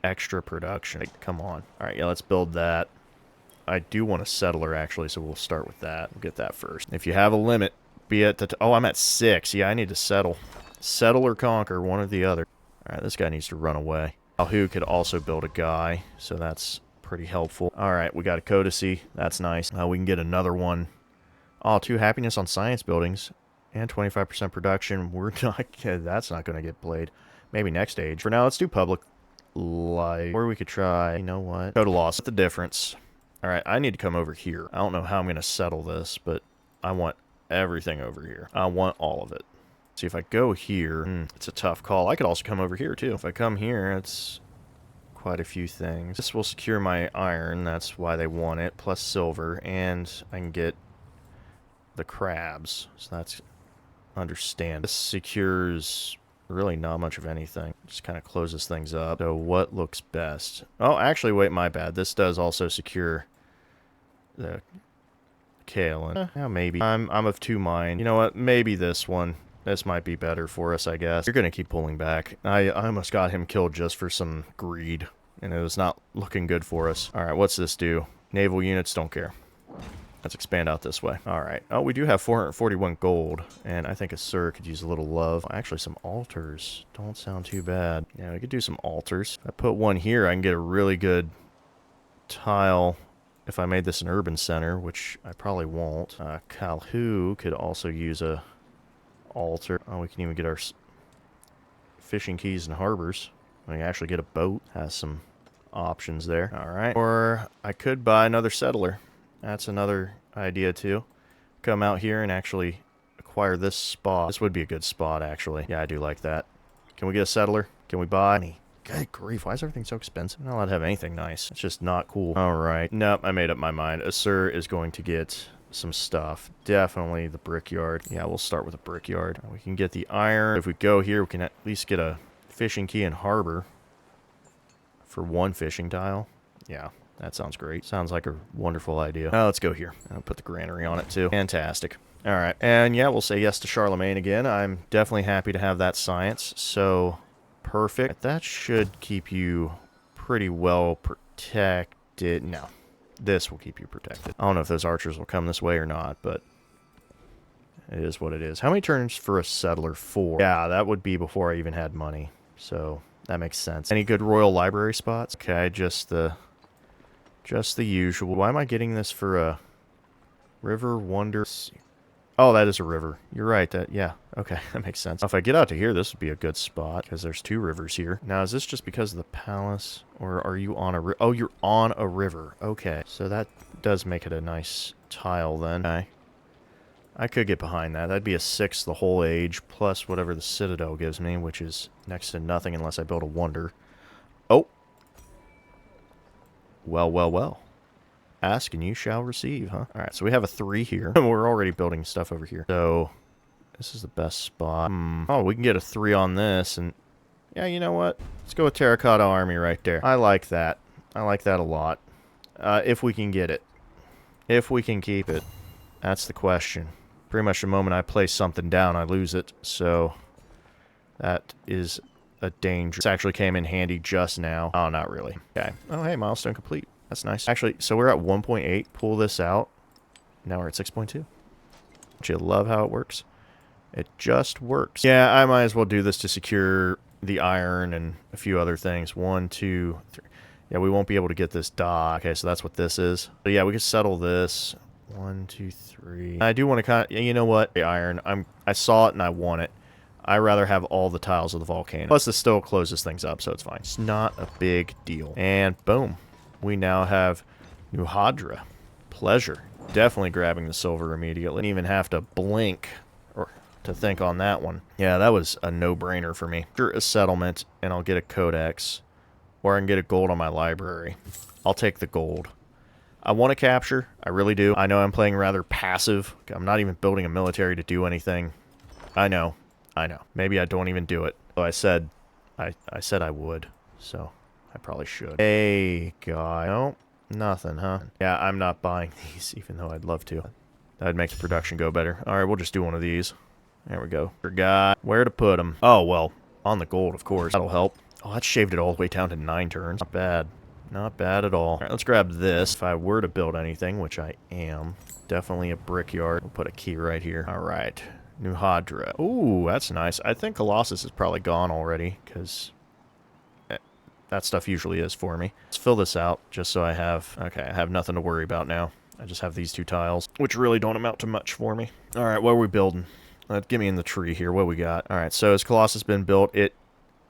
extra production. Like, come on. All right, yeah, let's build that. I do want a settler, actually, so we'll start with that. We'll get that first. If you have a limit, be it... oh, I'm at 6. Yeah, I need to settle. Settle or conquer, one or the other. All right, this guy needs to run away. Who could also build a guy, so that's pretty helpful. All right, we got a codicy. That's nice. We can get another one. Oh, 2 happiness on science buildings and 25% production. We're not... that's not going to get played. Maybe next stage. For now, let's do public life. Or we could try... You know what? Go to law. What's the difference? All right, I need to come over here. I don't know how I'm going to settle this, but I want everything over here. I want all of it. See, if I go here, it's a tough call. I could also come over here, too. If I come here, it's quite a few things. This will secure my iron. That's why they want it, plus silver, and I can get the crabs. So that's understand. This secures really not much of anything. Just kind of closes things up. So what looks best? Oh, actually, wait, my bad. This does also secure the Kalen. Yeah, maybe. I'm of 2 minds. You know what? Maybe this one. This might be better for us, I guess. You're going to keep pulling back. I almost got him killed just for some greed, and it was not looking good for us. All right, what's this do? Naval units, don't care. Let's expand out this way. All right. Oh, we do have 441 gold, and I think a sir could use a little love. Actually, some altars don't sound too bad. Yeah, we could do some altars. If I put one here, I can get a really good tile if I made this an urban center, which I probably won't. Calhoun could also use a altar. Oh, we can even get our fishing keys and harbors. We can actually get a boat. Has some options there. All right. Or I could buy another settler. That's another idea, too. Come out here and actually acquire this spot. This would be a good spot, actually. Yeah, I do like that. Can we get a settler? Can we buy? Good grief, why is everything so expensive? I'm not allowed to have anything nice. It's just not cool. Alright, nope, I made up my mind. Aggressor is going to get some stuff. Definitely the brickyard. Yeah, we'll start with a brickyard. We can get the iron. If we go here, we can at least get a fishing key and harbor for one fishing tile. Yeah, that sounds great. Sounds like a wonderful idea. Let's go here. I'll put the granary on it too. Fantastic. Alright, and yeah, we'll say yes to Charlemagne again. I'm definitely happy to have that science, so perfect. That should keep you pretty well protected. No, this will keep you protected. I don't know if those archers will come this way or not, but it is what it is. How many turns for a settler? 4. Yeah, that would be before I even had money, so that makes sense. Any good royal library spots? Okay, just the usual. Why am I getting this for a river wonder? Oh, that is a river. You're right. Yeah. Okay, that makes sense. If I get out to here, this would be a good spot because there's 2 rivers here. Now, is this just because of the palace, or are you on a oh, you're on a river. Okay, so that does make it a nice tile then. Okay. I could get behind that. That'd be a 6 the whole age, plus whatever the citadel gives me, which is next to nothing unless I build a wonder. Oh. Well, well, well. Ask and you shall receive, huh? Alright, so we have a 3 here. We're already building stuff over here. So, this is the best spot. Oh, we can get a 3 on this, and yeah, you know what? Let's go with Terracotta Army right there. I like that. I like that a lot. If we can get it. If we can keep it. That's the question. Pretty much the moment I place something down, I lose it. So, that is a danger. This actually came in handy just now. Oh, not really. Okay. Oh, hey, milestone complete. That's nice. Actually, so we're at 1.8. Pull this out. Now we're at 6.2. Don't you love how it works? It just works. Yeah, I might as well do this to secure the iron and a few other things. 1, 2, 3. Yeah, we won't be able to get this dock. Okay, so that's what this is. But yeah, we can settle this. 1, 2, 3. I do want to kind of... You know what? The iron. I saw it and I want it. I'd rather have all the tiles of the volcano. Plus, this still closes things up, so it's fine. It's not a big deal. And boom. We now have New Hadra. Pleasure. Definitely grabbing the silver immediately. Didn't even have to blink or to think on that one. Yeah, that was a no-brainer for me. Sure, a settlement, and I'll get a codex. Or I can get a gold on my library. I'll take the gold. I want to capture. I really do. I know I'm playing rather passive. I'm not even building a military to do anything. I know. I know. Maybe I don't even do it. So I said I would. So... I probably should. Hey, guy. No, nothing, huh? Yeah, I'm not buying these, even though I'd love to. That'd make the production go better. Alright, we'll just do one of these. There we go. Forgot where to put them. Oh, well, on the gold, of course. That'll help. Oh, that shaved it all the way down to 9 turns. Not bad. Not bad at all. Alright, let's grab this. If I were to build anything, which I am, definitely a brickyard. We'll put a key right here. Alright. New Hadra. Ooh, that's nice. I think Colossus is probably gone already, because... that stuff usually is for me. Let's fill this out just so I have... Okay, I have nothing to worry about now. I just have these 2 tiles, which really don't amount to much for me. Alright, what are we building? Get me in the tree here. What we got? Alright, so has Colossus been built? It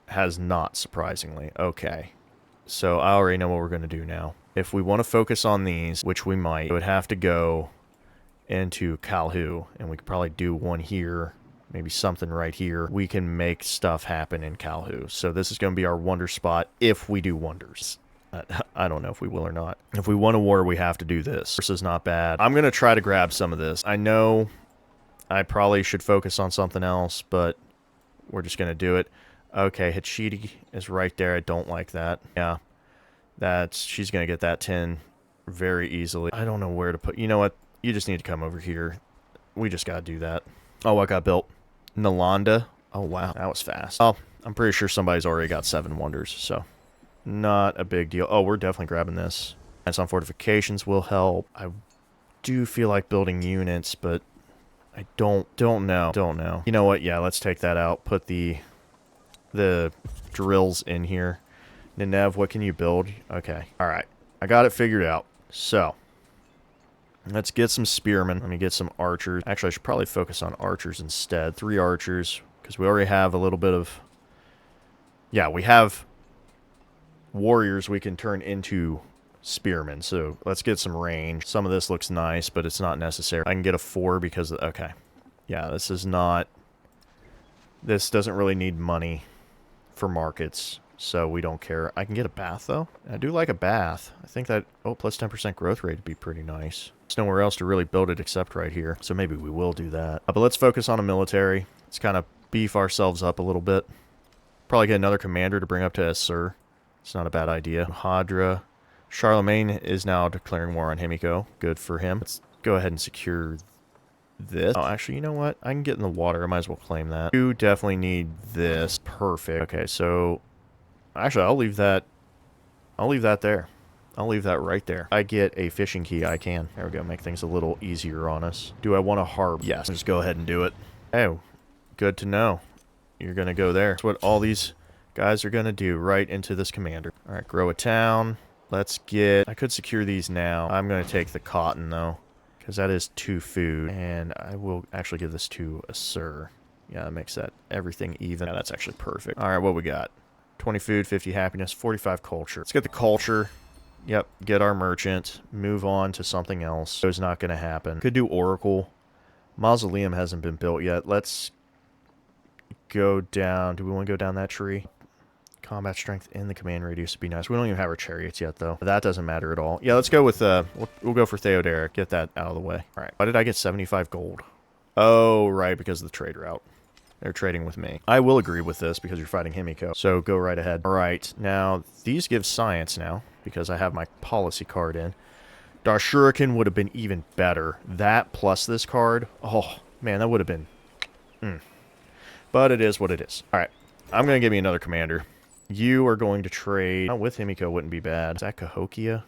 has not, surprisingly. Okay. So I already know what we're going to do now. If we want to focus on these, which we might, it would have to go into Calhu, and we could probably do one here. Maybe something right here. We can make stuff happen in Calhu. So this is going to be our wonder spot if we do wonders. I don't know if we will or not. If we want a war, we have to do this. This is not bad. I'm going to try to grab some of this. I know I probably should focus on something else, but we're just going to do it. Okay, Hachidi is right there. I don't like that. Yeah, she's going to get that 10 very easily. I don't know where to put... You know what? You just need to come over here. We just got to do that. Oh, what got built? Nalanda. Oh, wow. That was fast. Oh, I'm pretty sure somebody's already got 7 wonders, so not a big deal. Oh, we're definitely grabbing this. And some fortifications will help. I do feel like building units, but I don't know. Don't know. You know what? Yeah, let's take that out. Put the drills in here. Nineveh, what can you build? Okay. All right. I got it figured out. So... let's get some spearmen. Let me get some archers. Actually, I should probably focus on archers instead. 3 archers, because we already have a little bit of... Yeah, we have warriors we can turn into spearmen. So let's get some range. Some of this looks nice, but it's not necessary. I can get a 4 because... Okay. Yeah, this is not... This doesn't really need money for markets. so we don't care. I can get a bath, though. I do like a bath. I think that, oh, plus 10% growth rate would be pretty nice. There's nowhere else to really build it except right here, so maybe we will do that. But let's focus on a military. Let's kind of beef ourselves up a little bit. Probably get another commander to bring up to Sir. It's not a bad idea. Hadra. Charlemagne is now declaring war on Himiko. Good for him. Let's go ahead and secure this. Oh, actually, you know what? I can get in the water. I might as well claim that. You definitely need this. Perfect. Okay, so actually, I'll leave that there. I'll leave that right there. I get a fishing key. I can. There we go. Make things a little easier on us. Do I want a harp? Yes. Just go ahead and do it. Oh, good to know. You're going to go there. That's what all these guys are going to do, right into this commander. All right, grow a town. Let's get... I could secure these now. I'm going to take the cotton, though, because that is 2 food. And I will actually give this to a Sir. Yeah, that makes that everything even. Yeah, that's actually perfect. All right, what we got? 20 food, 50 happiness, 45 culture. Let's get the culture. Yep, get our merchant. Move on to something else. So it's not going to happen. Could do Oracle. Mausoleum hasn't been built yet. Let's go down. Do we want to go down that tree? Combat strength in the command radius would be nice. We don't even have our chariots yet, though. That doesn't matter at all. Yeah, let's go with, we'll go for Theoderic. Get that out of the way. All right. Why did I get 75 gold? Oh, right, because of the trade route. They're trading with me. I will agree with this because you're fighting Himiko. So go right ahead. All right. Now, these give science now because I have my policy card in. Darshuriken would have been even better. That plus this card. Oh, man, that would have been... But it is what it is. All right. I'm going to give you another commander. You are going to trade... Oh, with Himiko wouldn't be bad. Is that Cahokia?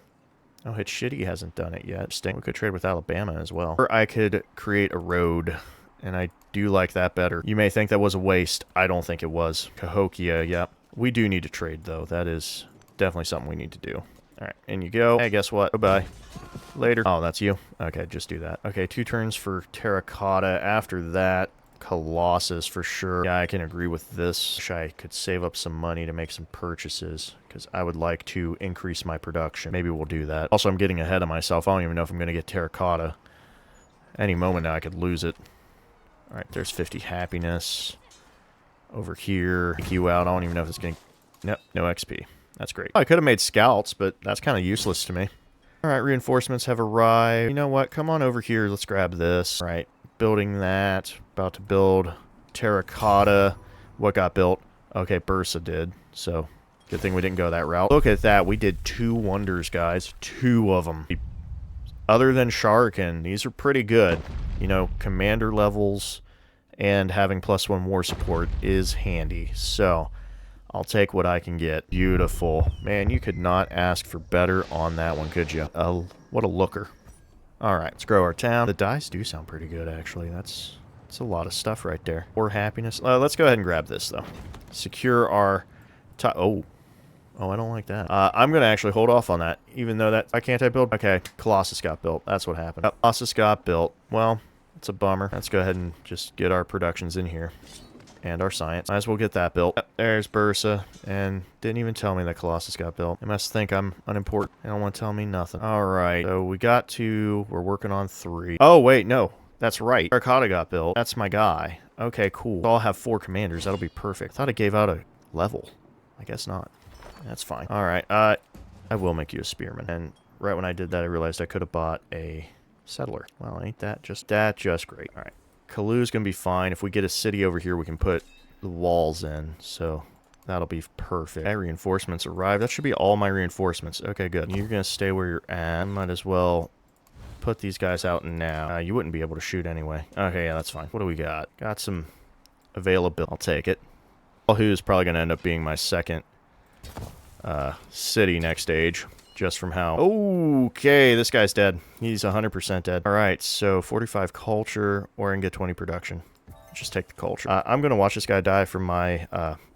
Oh, Hitchiti hasn't done it yet. We could trade with Alabama as well. Or I could create a road, and I do like that better. You may think that was a waste. I don't think it was. Cahokia, yeah. We do need to trade, though. That is definitely something we need to do. All right, and you go. Hey, guess what? Goodbye. Later. Oh, that's you? Okay, just do that. Okay, 2 turns for Terracotta. After that... Colossus for sure. Yeah, I can agree with this. Wish I could save up some money to make some purchases because I would like to increase my production. Maybe we'll do that. Also, I'm getting ahead of myself. I don't even know if I'm going to get terracotta. Any moment now I could lose it. All right, there's 50 happiness. Over here, take you out. I don't even know if it's going to... Nope, no XP. That's great. I could have made scouts, but that's kind of useless to me. All right, reinforcements have arrived. You know what? Come on over here. Let's grab this. All right. Building that. About to build terracotta. What got built? Okay, Bursa did. So, good thing we didn't go that route. Look at that. We did 2 wonders, guys. 2 of them. Other than Shuriken, these are pretty good. You know, commander levels and having +1 war support is handy. So, I'll take what I can get. Beautiful. Man, you could not ask for better on that one, could you? What a looker. Alright, let's grow our town. The dice do sound pretty good, actually. That's a lot of stuff right there. Or happiness. Let's go ahead and grab this, though. Secure our... Oh, I don't like that. I'm going to actually hold off on that, even though that... Why can't I build? Okay, Colossus got built. That's what happened. Colossus got built. Well, it's a bummer. Let's go ahead and just get our productions in here. And our science. Might as well get that built. Yep, there's Bursa. And didn't even tell me that Colossus got built. They must think I'm unimportant. They don't want to tell me nothing. Alright, so we got 2. We're working on 3. Oh, wait, no. That's right. Terracotta got built. That's my guy. Okay, cool. So I'll have 4 commanders. That'll be perfect. Thought it gave out a level. I guess not. That's fine. Alright, I will make you a spearman. And right when I did that, I realized I could have bought a settler. Well, ain't that just great. Alright. Kalu's gonna be fine. If we get a city over here, we can put the walls in. So that'll be perfect. Okay, reinforcements arrived. That should be all my reinforcements. Okay, good. You're gonna stay where you're at. Might as well put these guys out now. You wouldn't be able to shoot anyway. Okay, yeah, that's fine. What do we got? Got some availability. I'll take it. Who's probably gonna end up being my second city next stage. Just from how... Okay, this guy's dead. He's 100% dead. Alright, so 45 culture, or I can get 20 production. Just take the culture. I'm going to watch this guy die from my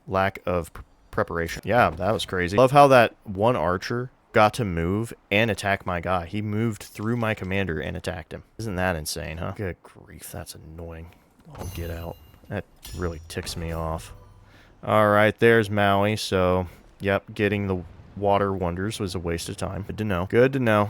lack of preparation. Yeah, that was crazy. Love how that one archer got to move and attack my guy. He moved through my commander and attacked him. Isn't that insane, huh? Good grief, that's annoying. I'll get out. That really ticks me off. Alright, there's Maui, so... Yep, getting the... Water wonders was a waste of time. Good to know. Good to know.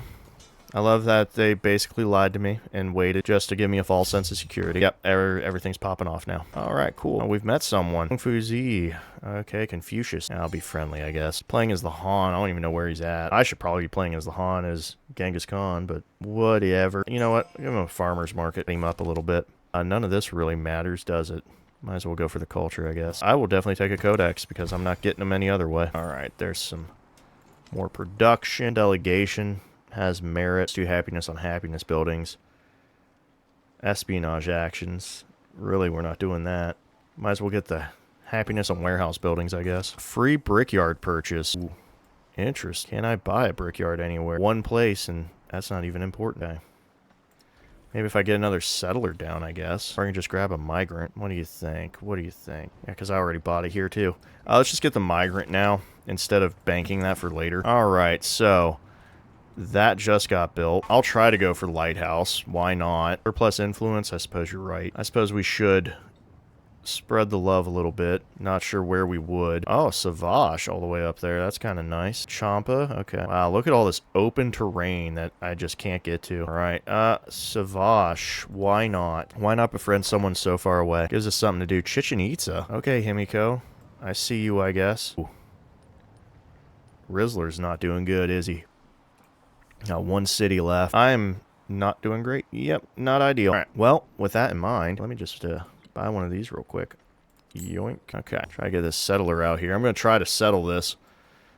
I love that they basically lied to me and waited just to give me a false sense of security. Yep, everything's popping off now. Alright, cool. Oh, we've met someone. Kung Fu Z. Okay, Confucius. I'll be friendly, I guess. Playing as the Han. I don't even know where he's at. I should probably be playing as the Han as Genghis Khan, but whatever. You know what? Give him a farmer's market. Him up a little bit. None of this really matters, does it? Might as well go for the culture, I guess. I will definitely take a codex because I'm not getting them any other way. Alright, there's some more production. Delegation has merit. Do happiness on happiness buildings. Espionage actions. Really, we're not doing that. Might as well get the happiness on warehouse buildings, I guess. Free brickyard purchase. Ooh, interest. Can I buy a brickyard anywhere? One place, and that's not even important. Okay. Maybe if I get another settler down, I guess. Or I can just grab a migrant. What do you think? What do you think? Yeah, because I already bought it here, too. Let's just get the migrant now, instead of banking that for later. Alright, so that just got built. I'll try to go for lighthouse. Why not? Surplus influence, I suppose you're right. I suppose we should spread the love a little bit. Not sure where we would. Oh, Savage all the way up there. That's kind of nice. Champa. Okay. Wow, look at all this open terrain that I just can't get to. All right. Savage. Why not? Why not befriend someone so far away? Gives us something to do. Chichen Itza. Okay, Himiko. I see you, I guess. Ooh. Rizzler's not doing good, is he? Got one city left. I'm not doing great. Yep, not ideal. All right. Well, with that in mind, let me just buy one of these real quick. Yoink. Okay, try to get this settler out here. I'm going to try to settle this,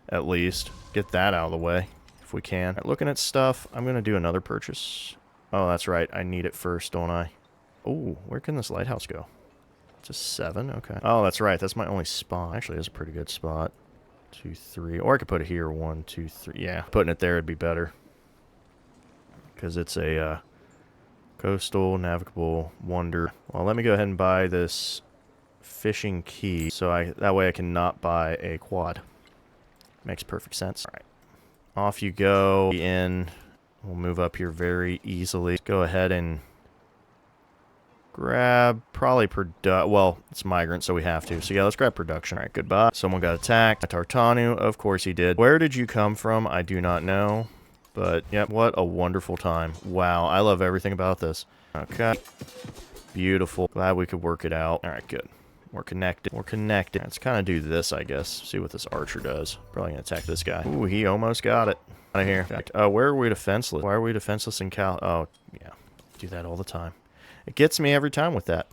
at least. Get that out of the way, if we can. Right, looking at stuff, I'm going to do another purchase. Oh, that's right. I need it first, don't I? Oh, where can this lighthouse go? It's a 7? Okay. Oh, that's right. That's my only spot. Actually, it's a pretty good spot. 2, 3. Or I could put it here. 1, 2, 3. Yeah, putting it there would be better. Because it's a coastal, navigable wonder. Well, let me go ahead and buy this fishing key. So that way I can not buy a quad. Makes perfect sense. All right. Off you go. We'll move up here very easily. Go ahead and grab probably well, it's migrant, so we have to. So yeah, let's grab production. All right, goodbye. Someone got attacked. Tartanu, of course he did. Where did you come from? I do not know. But, yep, what a wonderful time. Wow, I love everything about this. Okay. Beautiful. Glad we could work it out. Alright, good. We're connected. We're connected. Let's kind of do this, I guess. See what this archer does. Probably gonna attack this guy. Ooh, he almost got it. Out of here. Where are we defenseless? Why are we defenseless in Cal? Oh, yeah. Do that all the time. It gets me every time with that.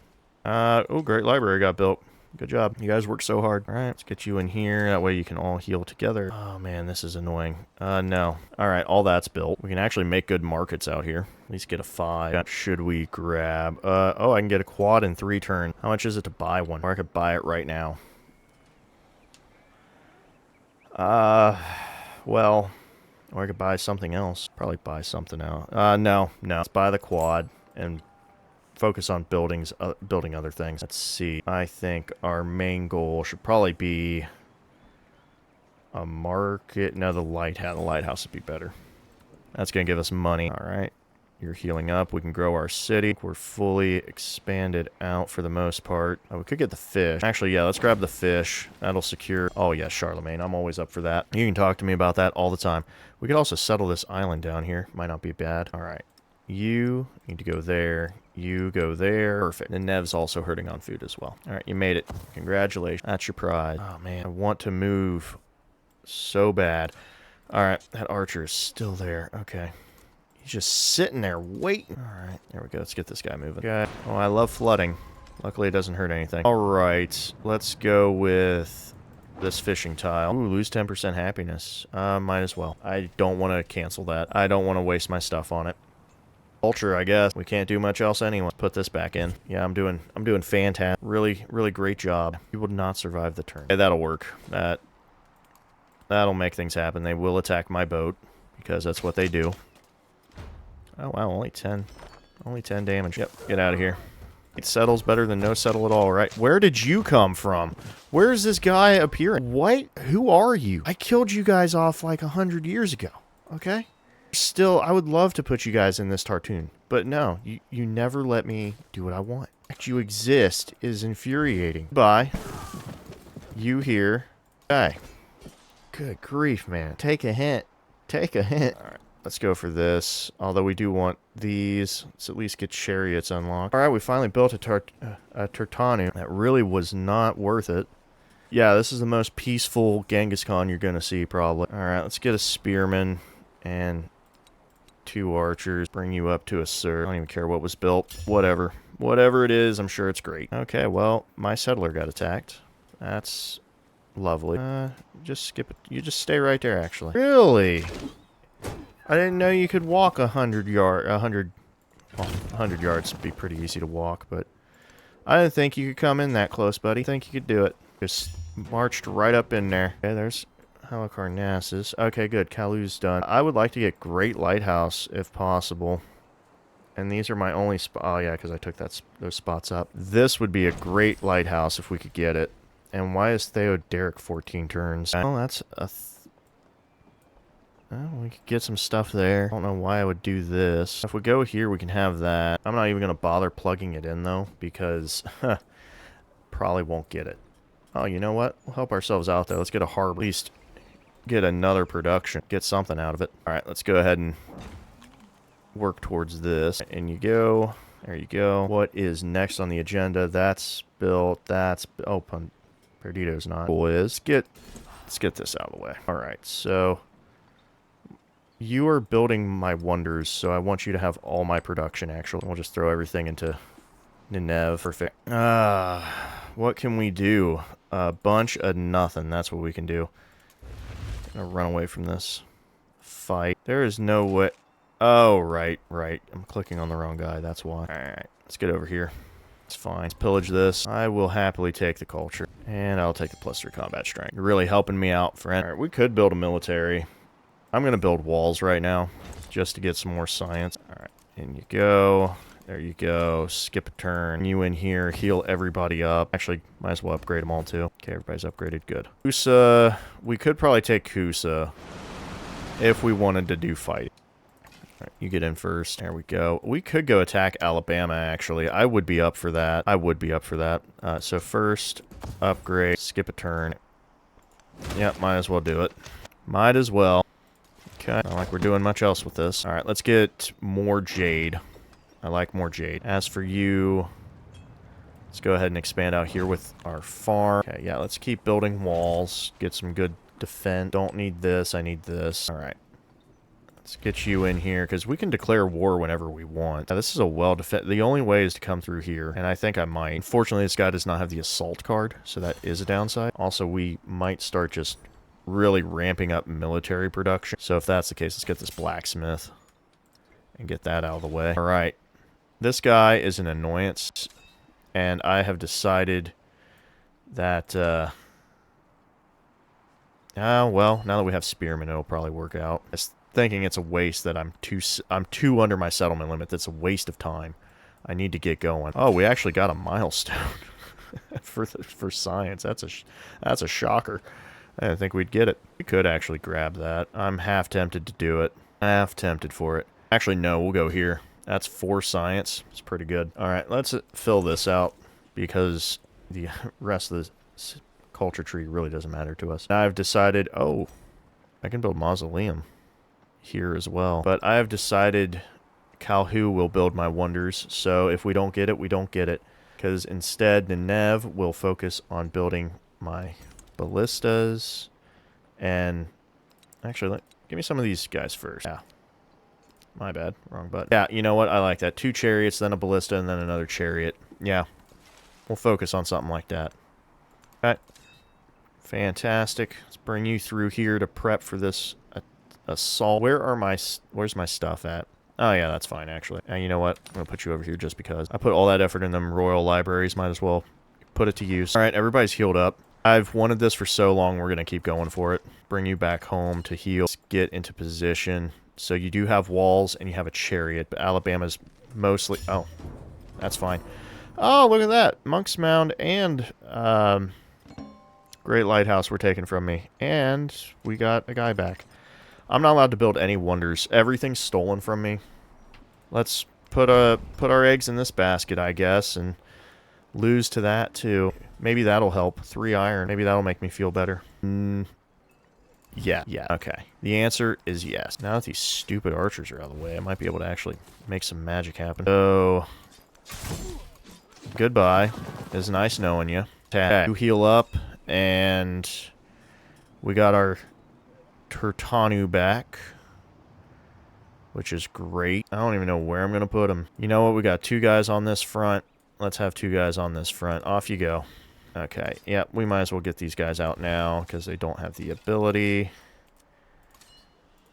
Oh, great library got built. Good job. You guys worked so hard. Alright, let's get you in here. That way you can all heal together. Oh, man, this is annoying. No. Alright, all that's built. We can actually make good markets out here. At least get a 5. What should we grab? Oh, I can get a quad in 3 turns. How much is it to buy one? Or I could buy it right now. Well, or I could buy something else. Probably buy something else. No. Let's buy the quad and focus on building other things. Let's see. I think our main goal should probably be a market. No, the lighthouse. The lighthouse would be better. That's going to give us money. All right. You're healing up. We can grow our city. We're fully expanded out for the most part. Oh, we could get the fish. Actually, yeah, let's grab the fish. That'll secure... Oh, yeah, Charlemagne. I'm always up for that. You can talk to me about that all the time. We could also settle this island down here. Might not be bad. All right. You need to go there. You go there. Perfect. And Nev's also hurting on food as well. All right, you made it. Congratulations. That's your prize. Oh, man. I want to move so bad. All right, that archer is still there. Okay. He's just sitting there waiting. All right, there we go. Let's get this guy moving. Okay. Oh, I love flooding. Luckily, it doesn't hurt anything. All right, let's go with this fishing tile. Ooh, lose 10% happiness. Might as well. I don't want to cancel that. I don't want to waste my stuff on it. Culture, I guess. We can't do much else anyway. Let's put this back in. Yeah, I'm doing fantastic. Really great job. You would not survive the turn. Okay, that'll work. That'll make things happen. They will attack my boat because that's what they do. Oh wow, only 10 damage. Yep, get out of here. It settles better than no settle at all, right? Where did you come from? Where is this guy appearing? What? Who are you? I killed you guys off like 100 years ago. Okay? Still, I would love to put you guys in this cartoon, but no, you never let me do what I want. The fact you exist is infuriating. Bye. You here. Guy. Good grief, man. Take a hint. Take a hint. Alright. let's go for this. Although we do want these. Let's at least get chariots unlocked. Alright, we finally built a Turtanu. That really was not worth it. Yeah, this is the most peaceful Genghis Khan you're going to see, probably. Alright, let's get a spearman and 2 archers. Bring you up to a sir. I don't even care what was built. Whatever. Whatever it is, I'm sure it's great. Okay, well, my settler got attacked. That's lovely. Just skip it. You just stay right there, actually. Really? I didn't know you could walk 100 yards would be pretty easy to walk, but I didn't think you could come in that close, buddy. I think you could do it. Just marched right up in there. Okay, there's Halicarnassus. Okay, good. Kalu's done. I would like to get Great Lighthouse, if possible. And these are my only oh, yeah, because I took those spots up. This would be a great lighthouse if we could get it. And why is Theoderic 14 turns? Oh, that's a... Oh, we could get some stuff there. I don't know why I would do this. If we go here, we can have that. I'm not even going to bother plugging it in, though, because probably won't get it. Oh, you know what? We'll help ourselves out, though. Let's get a harbor. At least get another production. Get something out of it. All right, let's go ahead and work towards this. And you go. There you go. What is next on the agenda? That's built. That's... Oh, Perdito's not. Cool is. Let's get this out of the way. All right, so... You are building my wonders, so I want you to have all my production, actually. We'll just throw everything into Nineveh. Perfect. What can we do? A bunch of nothing. That's what we can do. I'm gonna run away from this fight. There is no way... Oh, right. I'm clicking on the wrong guy, that's why. Alright, let's get over here. It's fine. Let's pillage this. I will happily take the culture. And I'll take the +3 combat strength. You're really helping me out, friend. Alright, we could build a military. I'm going to build walls right now, just to get some more science. Alright, in you go. There you go. Skip a turn. You in here. Heal everybody up. Actually, might as well upgrade them all, too. Okay, everybody's upgraded. Good. Kusa. We could probably take Kusa if we wanted to do fight. Alright, you get in first. There we go. We could go attack Alabama, actually. I would be up for that. So first, upgrade. Skip a turn. Yep, might as well do it. Might as well. Okay, not like we're doing much else with this. Alright, let's get more jade. I like more jade. As for you, let's go ahead and expand out here with our farm. Okay, yeah, let's keep building walls. Get some good defense. Don't need this, I need this. Alright. Let's get you in here, because we can declare war whenever we want. Now, this is a well-defended... The only way is to come through here, and I think I might. Unfortunately, this guy does not have the assault card, so that is a downside. Also, we might start just... really ramping up military production. So if that's the case, let's get this blacksmith and get that out of the way. All right. This guy is an annoyance, and I have decided that, well, now that we have spearmen, it'll probably work out. I was thinking it's a waste that I'm too under my settlement limit. That's a waste of time. I need to get going. Oh, we actually got a milestone for science. That's a shocker. I didn't think we'd get it. We could actually grab that. I'm half tempted to do it. Half tempted for it. Actually, no, we'll go here. That's 4 science. It's pretty good. Alright, let's fill this out, because the rest of the culture tree really doesn't matter to us. Now I've decided, oh, I can build mausoleum here as well. But I have decided Calhu will build my wonders, so if we don't get it, we don't get it. Because instead, Nineveh will focus on building my... ballistas, and actually, give me some of these guys first. Yeah, my bad, wrong button. Yeah, you know what? I like that. 2 chariots, then a ballista, and then another chariot. Yeah, we'll focus on something like that. Okay, fantastic. Let's bring you through here to prep for this assault. Where's my stuff at? Oh yeah, that's fine actually. And you know what? I'm gonna put you over here just because I put all that effort in them royal libraries. Might as well put it to use. All right, everybody's healed up. I've wanted this for so long, we're going to keep going for it. Bring you back home to heal. Let's get into position. So you do have walls and you have a chariot, but Alabama's mostly... Oh, that's fine. Oh, look at that. Monk's Mound and Great Lighthouse were taken from me. And we got a guy back. I'm not allowed to build any wonders. Everything's stolen from me. Let's put our eggs in this basket, I guess, and lose to that, too. Maybe that'll help. 3 iron. Maybe that'll make me feel better. Yeah, yeah, okay. The answer is yes. Now that these stupid archers are out of the way, I might be able to actually make some magic happen. So, goodbye. It's nice knowing you. You heal up, and we got our Turtanu back, which is great. I don't even know where I'm going to put him. You know what? We got 2 guys on this front. Let's have 2 guys on this front. Off you go. Okay, yeah, we might as well get these guys out now because they don't have the ability.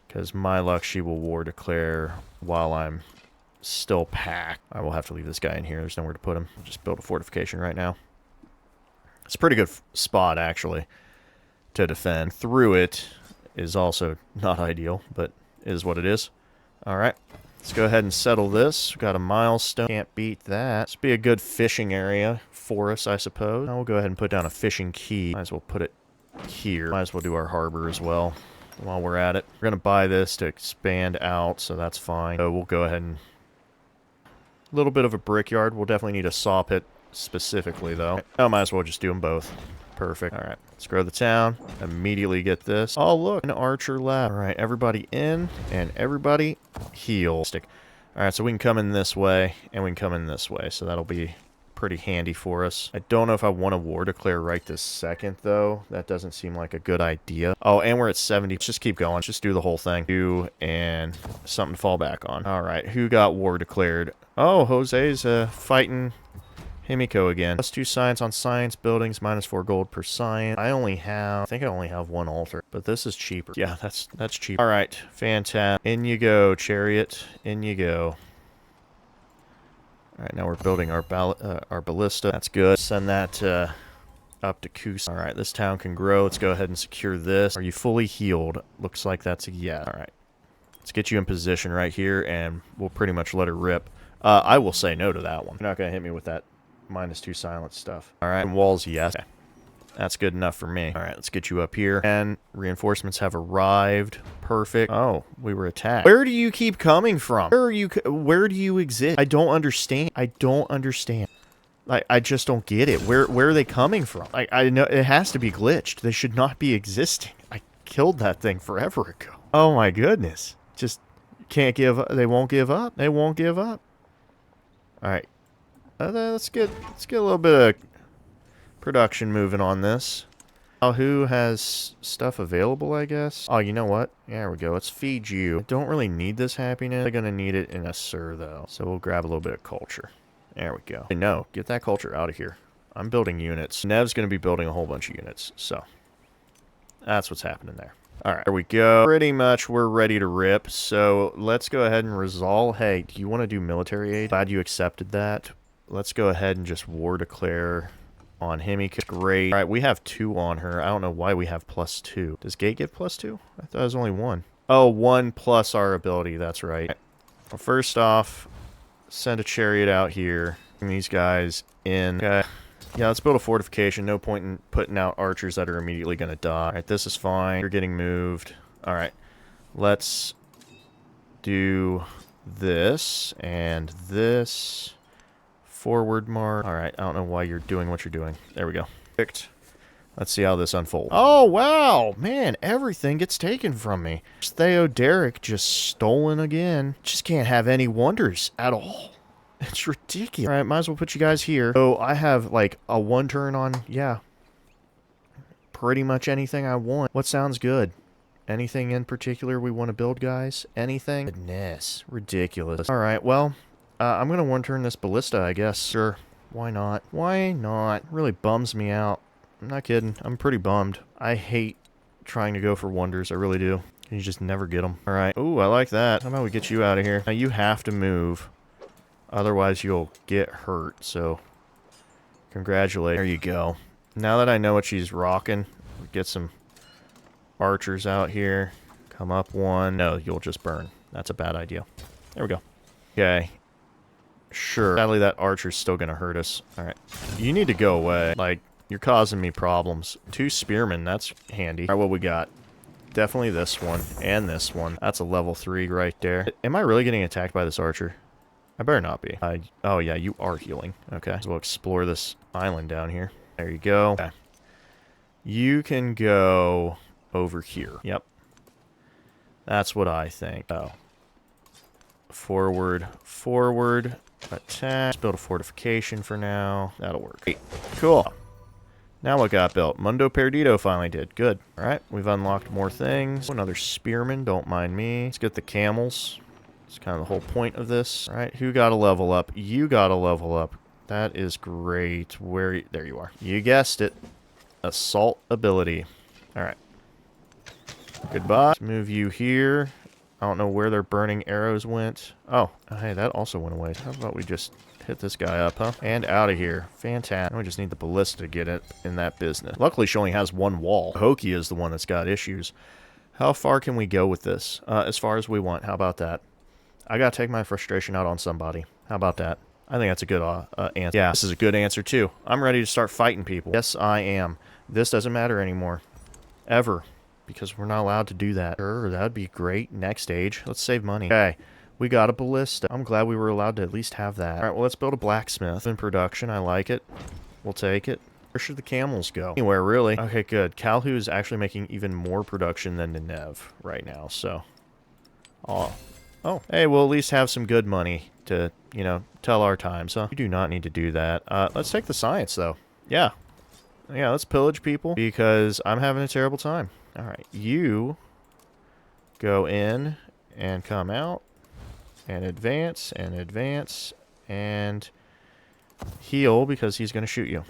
Because my luck, she will war declare while I'm still packed. I will have to leave this guy in here. There's nowhere to put him. I'll just build a fortification right now. It's a pretty good spot, actually, to defend. Through it is also not ideal, but is what it is. All right. Let's go ahead and settle this. We've got a milestone. Can't beat that. This would be a good fishing area for us, I suppose. Now we'll go ahead and put down a fishing key. Might as well put it here. Might as well do our harbor as well while we're at it. We're going to buy this to expand out, so that's fine. So we'll go ahead and... A little bit of a brickyard. We'll definitely need a saw pit specifically, though. I might as well just do them both. Perfect. All right, let's grow the town. Immediately get this. Oh, look, an archer lab. All right, everybody in and everybody heal. All right, so we can come in this way and we can come in this way. So that'll be pretty handy for us. I don't know if I want to war declare right this second, though. That doesn't seem like a good idea. Oh, and we're at 70. Let's just keep going. Let's just do the whole thing. Do and something to fall back on. All right, who got war declared? Oh, Jose's fighting Himiko again. +2 science on science buildings, -4 gold per science. I think I only have 1 altar, but this is cheaper. Yeah, that's cheap. All right, fantastic. In you go, chariot. In you go. All right, now we're building our ballista. That's good. Send that up to Kus. All right, this town can grow. Let's go ahead and secure this. Are you fully healed? Looks like that's a yes. All right, let's get you in position right here, and we'll pretty much let her rip. I will say no to that one. You're not gonna hit me with that -2 silence stuff. All right, walls, yes. Okay. That's good enough for me. All right, let's get you up here. And reinforcements have arrived. Perfect. Oh, we were attacked. Where do you keep coming from? Where do you exist? I don't understand. I don't understand. I just don't get it. Where are they coming from? I know it has to be glitched. They should not be existing. I killed that thing forever ago. Oh my goodness. Just can't give up. They won't give up. They won't give up. All right. Let's get a little bit of production moving on this. Oh, who has stuff available, I guess? Oh, you know what? There we go. Let's feed you. I don't really need this happiness. I'm going to need it in a sir, though. So we'll grab a little bit of culture. There we go. No, get that culture out of here. I'm building units. Nev's going to be building a whole bunch of units. So that's what's happening there. All right, there we go. Pretty much we're ready to rip. So let's go ahead and resolve. Hey, do you want to do military aid? Glad you accepted that. Let's go ahead and just war declare on Himiko. Great. All right, we have 2 on her. I don't know why we have +2. Does Gate get +2? I thought it was only 1. Oh, 1 plus our ability. That's right. Well, first off, send a chariot out here. Bring these guys in. Okay. Yeah, let's build a fortification. No point in putting out archers that are immediately going to die. All right, this is fine. You're getting moved. All right. Let's do this and this. Forward mark. All right, I don't know why you're doing what you're doing. There we go. Picked. Let's see how this unfolds. Oh, wow. Man, everything gets taken from me. Theoderic just stolen again. Just can't have any wonders at all. It's ridiculous. All right, might as well put you guys here. So I have like a 1 turn on, yeah, pretty much anything I want. What sounds good? Anything in particular we want to build, guys? Anything? Goodness, ridiculous. All right, well, I'm going to 1 turn this ballista, I guess. Sure, why not? Why not? Really bums me out. I'm not kidding. I'm pretty bummed. I hate trying to go for wonders. I really do. You just never get them. All right. Ooh, I like that. How about we get you out of here? Now, you have to move. Otherwise, you'll get hurt. So, congratulate. There you go. Now that I know what she's rocking, get some archers out here. Come up 1. No, you'll just burn. That's a bad idea. There we go. Okay. Sure. Sadly, that archer's still going to hurt us. All right. You need to go away. Like, you're causing me problems. 2 spearmen. That's handy. All right, what we got? Definitely this one and this one. That's a level 3 right there. Am I really getting attacked by this archer? I better not be. Oh, yeah, you are healing. Okay. So we'll explore this island down here. There you go. Okay. You can go over here. Yep. That's what I think. Oh. Forward, forward, attack. Let's build a fortification for now. That'll work. Great. Cool. Now what got built? Mundo Perdido finally did. Good. Alright, we've unlocked more things. Another spearman, don't mind me. Let's get the camels. It's kind of the whole point of this. Alright, who got a level up? You got a level up. That is great. There you are. You guessed it. Assault ability. Alright. Goodbye. Let's move you here. I don't know where their burning arrows went. Oh, hey, that also went away. How about we just hit this guy up, huh? And out of here. Fantastic. We just need the ballista to get it in that business. Luckily, she only has one wall. Hoki is the one that's got issues. How far can we go with this? As far as we want. How about that? I gotta take my frustration out on somebody. How about that? I think that's a good answer. Yeah, this is a good answer, too. I'm ready to start fighting people. Yes, I am. This doesn't matter anymore. Ever. Because we're not allowed to do that. Sure, that would be great. Next stage. Let's save money. Okay. We got a ballista. I'm glad we were allowed to at least have that. Alright, well, let's build a blacksmith. In production, I like it. We'll take it. Where should the camels go? Anywhere, really. Okay, good. Calhu is actually making even more production than Nenev right now, so... Oh, hey, we'll at least have some good money to, you know, tell our times, huh? You do not need to do that. Let's take the science, though. Yeah. Yeah, let's pillage people, because I'm having a terrible time. Alright, you go in and come out and advance, and heal, because he's going to shoot you.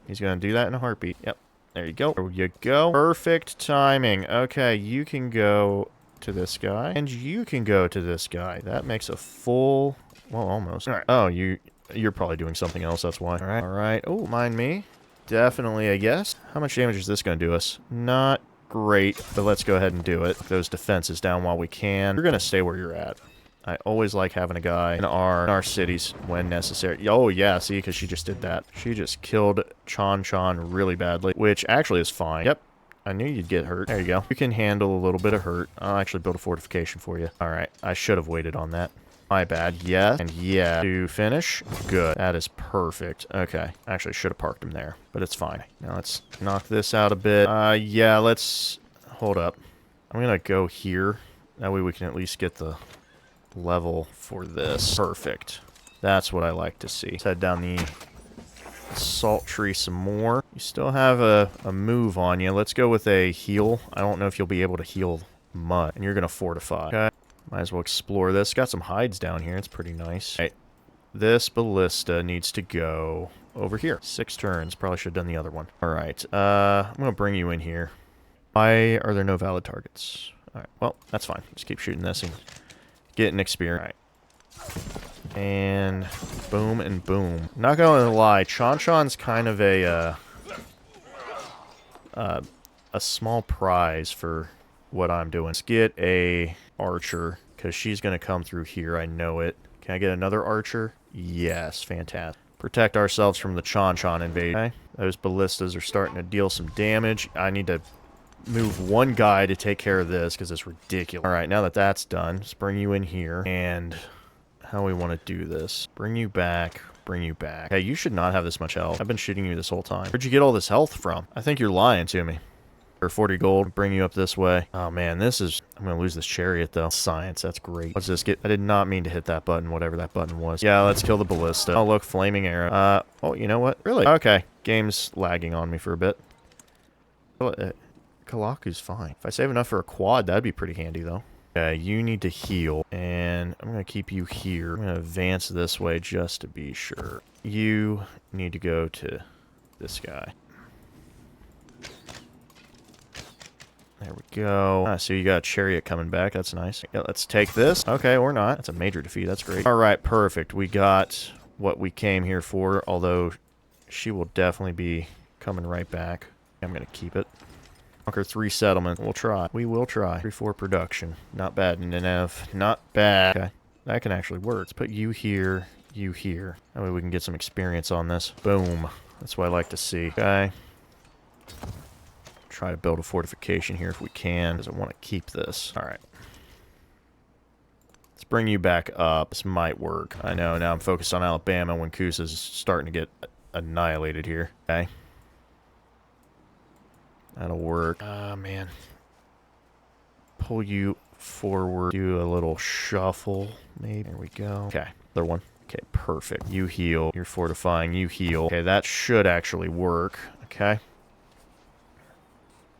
He's going to do that in a heartbeat. Yep, there you go. There you go. Perfect timing. Okay, you can go to this guy, and you can go to this guy. That makes a full... Well, almost. Alright. Oh, you're probably doing something else, that's why. Alright. Alright. Oh, mind me. Definitely, I guess. How much damage is this going to do us? Not great, but let's go ahead and do it. Put those defenses down while we can. You're going to stay where you're at. I always like having a guy in our cities when necessary. Oh, yeah, see, because she just did that. She just killed Chan really badly, which actually is fine. Yep, I knew you'd get hurt. There you go. You can handle a little bit of hurt. I'll actually build a fortification for you. All right, I should have waited on that. My bad. Yeah, and yeah. To finish. Good. That is perfect. Okay. Actually, should have parked him there, but it's fine. Now let's knock this out a bit. Yeah, let's... Hold up. I'm gonna go here. That way we can at least get the level for this. Perfect. That's what I like to see. Let's head down the salt tree some more. You still have a move on you. Let's go with a heal. I don't know if you'll be able to heal much. And you're gonna fortify. Okay. Might as well explore this. Got some hides down here. It's pretty nice. Right. This ballista needs to go over here. 6 turns. Probably should have done the other one. Alright. I'm going to bring you in here. Why are there no valid targets? Alright. Well, that's fine. Just keep shooting this and get an experience. Alright. And boom and boom. Not going to lie. Chan's kind of a small prize for what I'm doing. Let's get a archer, because she's going to come through here. I know it. Can I get another archer? Yes, fantastic. Protect ourselves from the Chan invasion. Okay. Those ballistas are starting to deal some damage. I need to move one guy to take care of this, because it's ridiculous. Alright, now that that's done, let's bring you in here. And how we want to do this. Bring you back. Bring you back. Hey, you should not have this much health. I've been shooting you this whole time. Where'd you get all this health from? I think you're lying to me. Or 40 gold, bring you up this way. Oh man, this is... I'm gonna lose this chariot though. Science, that's great. Let's just get... I did not mean to hit that button, whatever that button was. Yeah, let's kill the ballista. Oh look, flaming arrow. Oh, you know what? Really? Okay. Game's lagging on me for a bit. Kalaku's fine. If I save enough for a quad, that'd be pretty handy though. Okay, you need to heal. And I'm gonna keep you here. I'm gonna advance this way just to be sure. You need to go to this guy. There we go. So you got a chariot coming back. That's nice. Yeah, let's take this. Okay, or not. That's a major defeat. That's great. All right, perfect. We got what we came here for, although she will definitely be coming right back. I'm going to keep it. Conquer 3 settlements. We'll try. We will try. 3-4 production. Not bad, Nenev. Not bad. Okay, that can actually work. Let's put you here, you here. That way we can get some experience on this. Boom. That's what I like to see. Okay. Try to build a fortification here if we can, because I want to keep this. Alright. Let's bring you back up. This might work. I know, now I'm focused on Alabama when Kusa's starting to get annihilated here. Okay. That'll work. Man. Pull you forward. Do a little shuffle, maybe. There we go. Okay, other one. Okay, perfect. You heal. You're fortifying. You heal. Okay, that should actually work. Okay.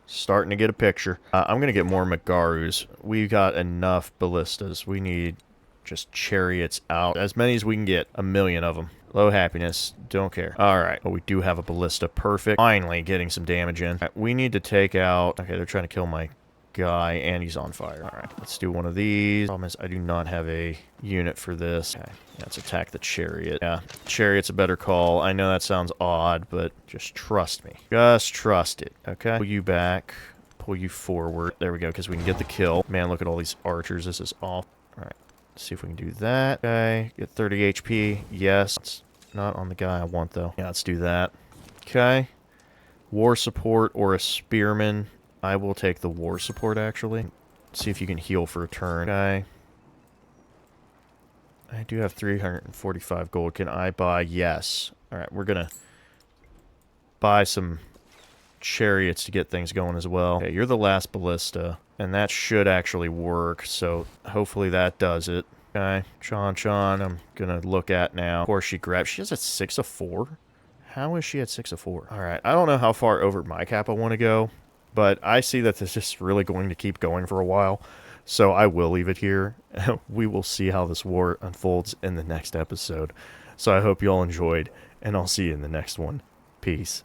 Starting to get a picture. I'm going to get more Magaru's. We got enough ballistas. We need just chariots out. As many as we can get. 1,000,000 of them. Low happiness. Don't care. Alright. Well, we do have a ballista. Perfect. Finally getting some damage in. Right, we need to take out... Okay, they're trying to kill my guy, and he's on fire. Alright, let's do one of these. Problem is, I do not have a unit for this. Okay, let's attack the chariot. Yeah, chariot's a better call. I know that sounds odd, but just trust me. Just trust it, okay? Pull you back. Pull you forward. There we go, because we can get the kill. Man, look at all these archers. This is awful. Alright, let's see if we can do that. Okay, get 30 HP. Yes. It's not on the guy I want, though. Yeah, let's do that. Okay. War support or a spearman. I will take the war support, actually. See if you can heal for a turn. Okay. I do have 345 gold. Can I buy? Yes. Alright, we're gonna buy some chariots to get things going as well. Okay, you're the last ballista, and that should actually work, so hopefully that does it. Okay, Chan, I'm gonna look at now. Of course, she grabs. She has a 6 of 4? How is she at 6 of 4? Alright, I don't know how far over my cap I want to go. But I see that this is really going to keep going for a while, so I will leave it here. We will see how this war unfolds in the next episode. So I hope you all enjoyed, and I'll see you in the next one. Peace.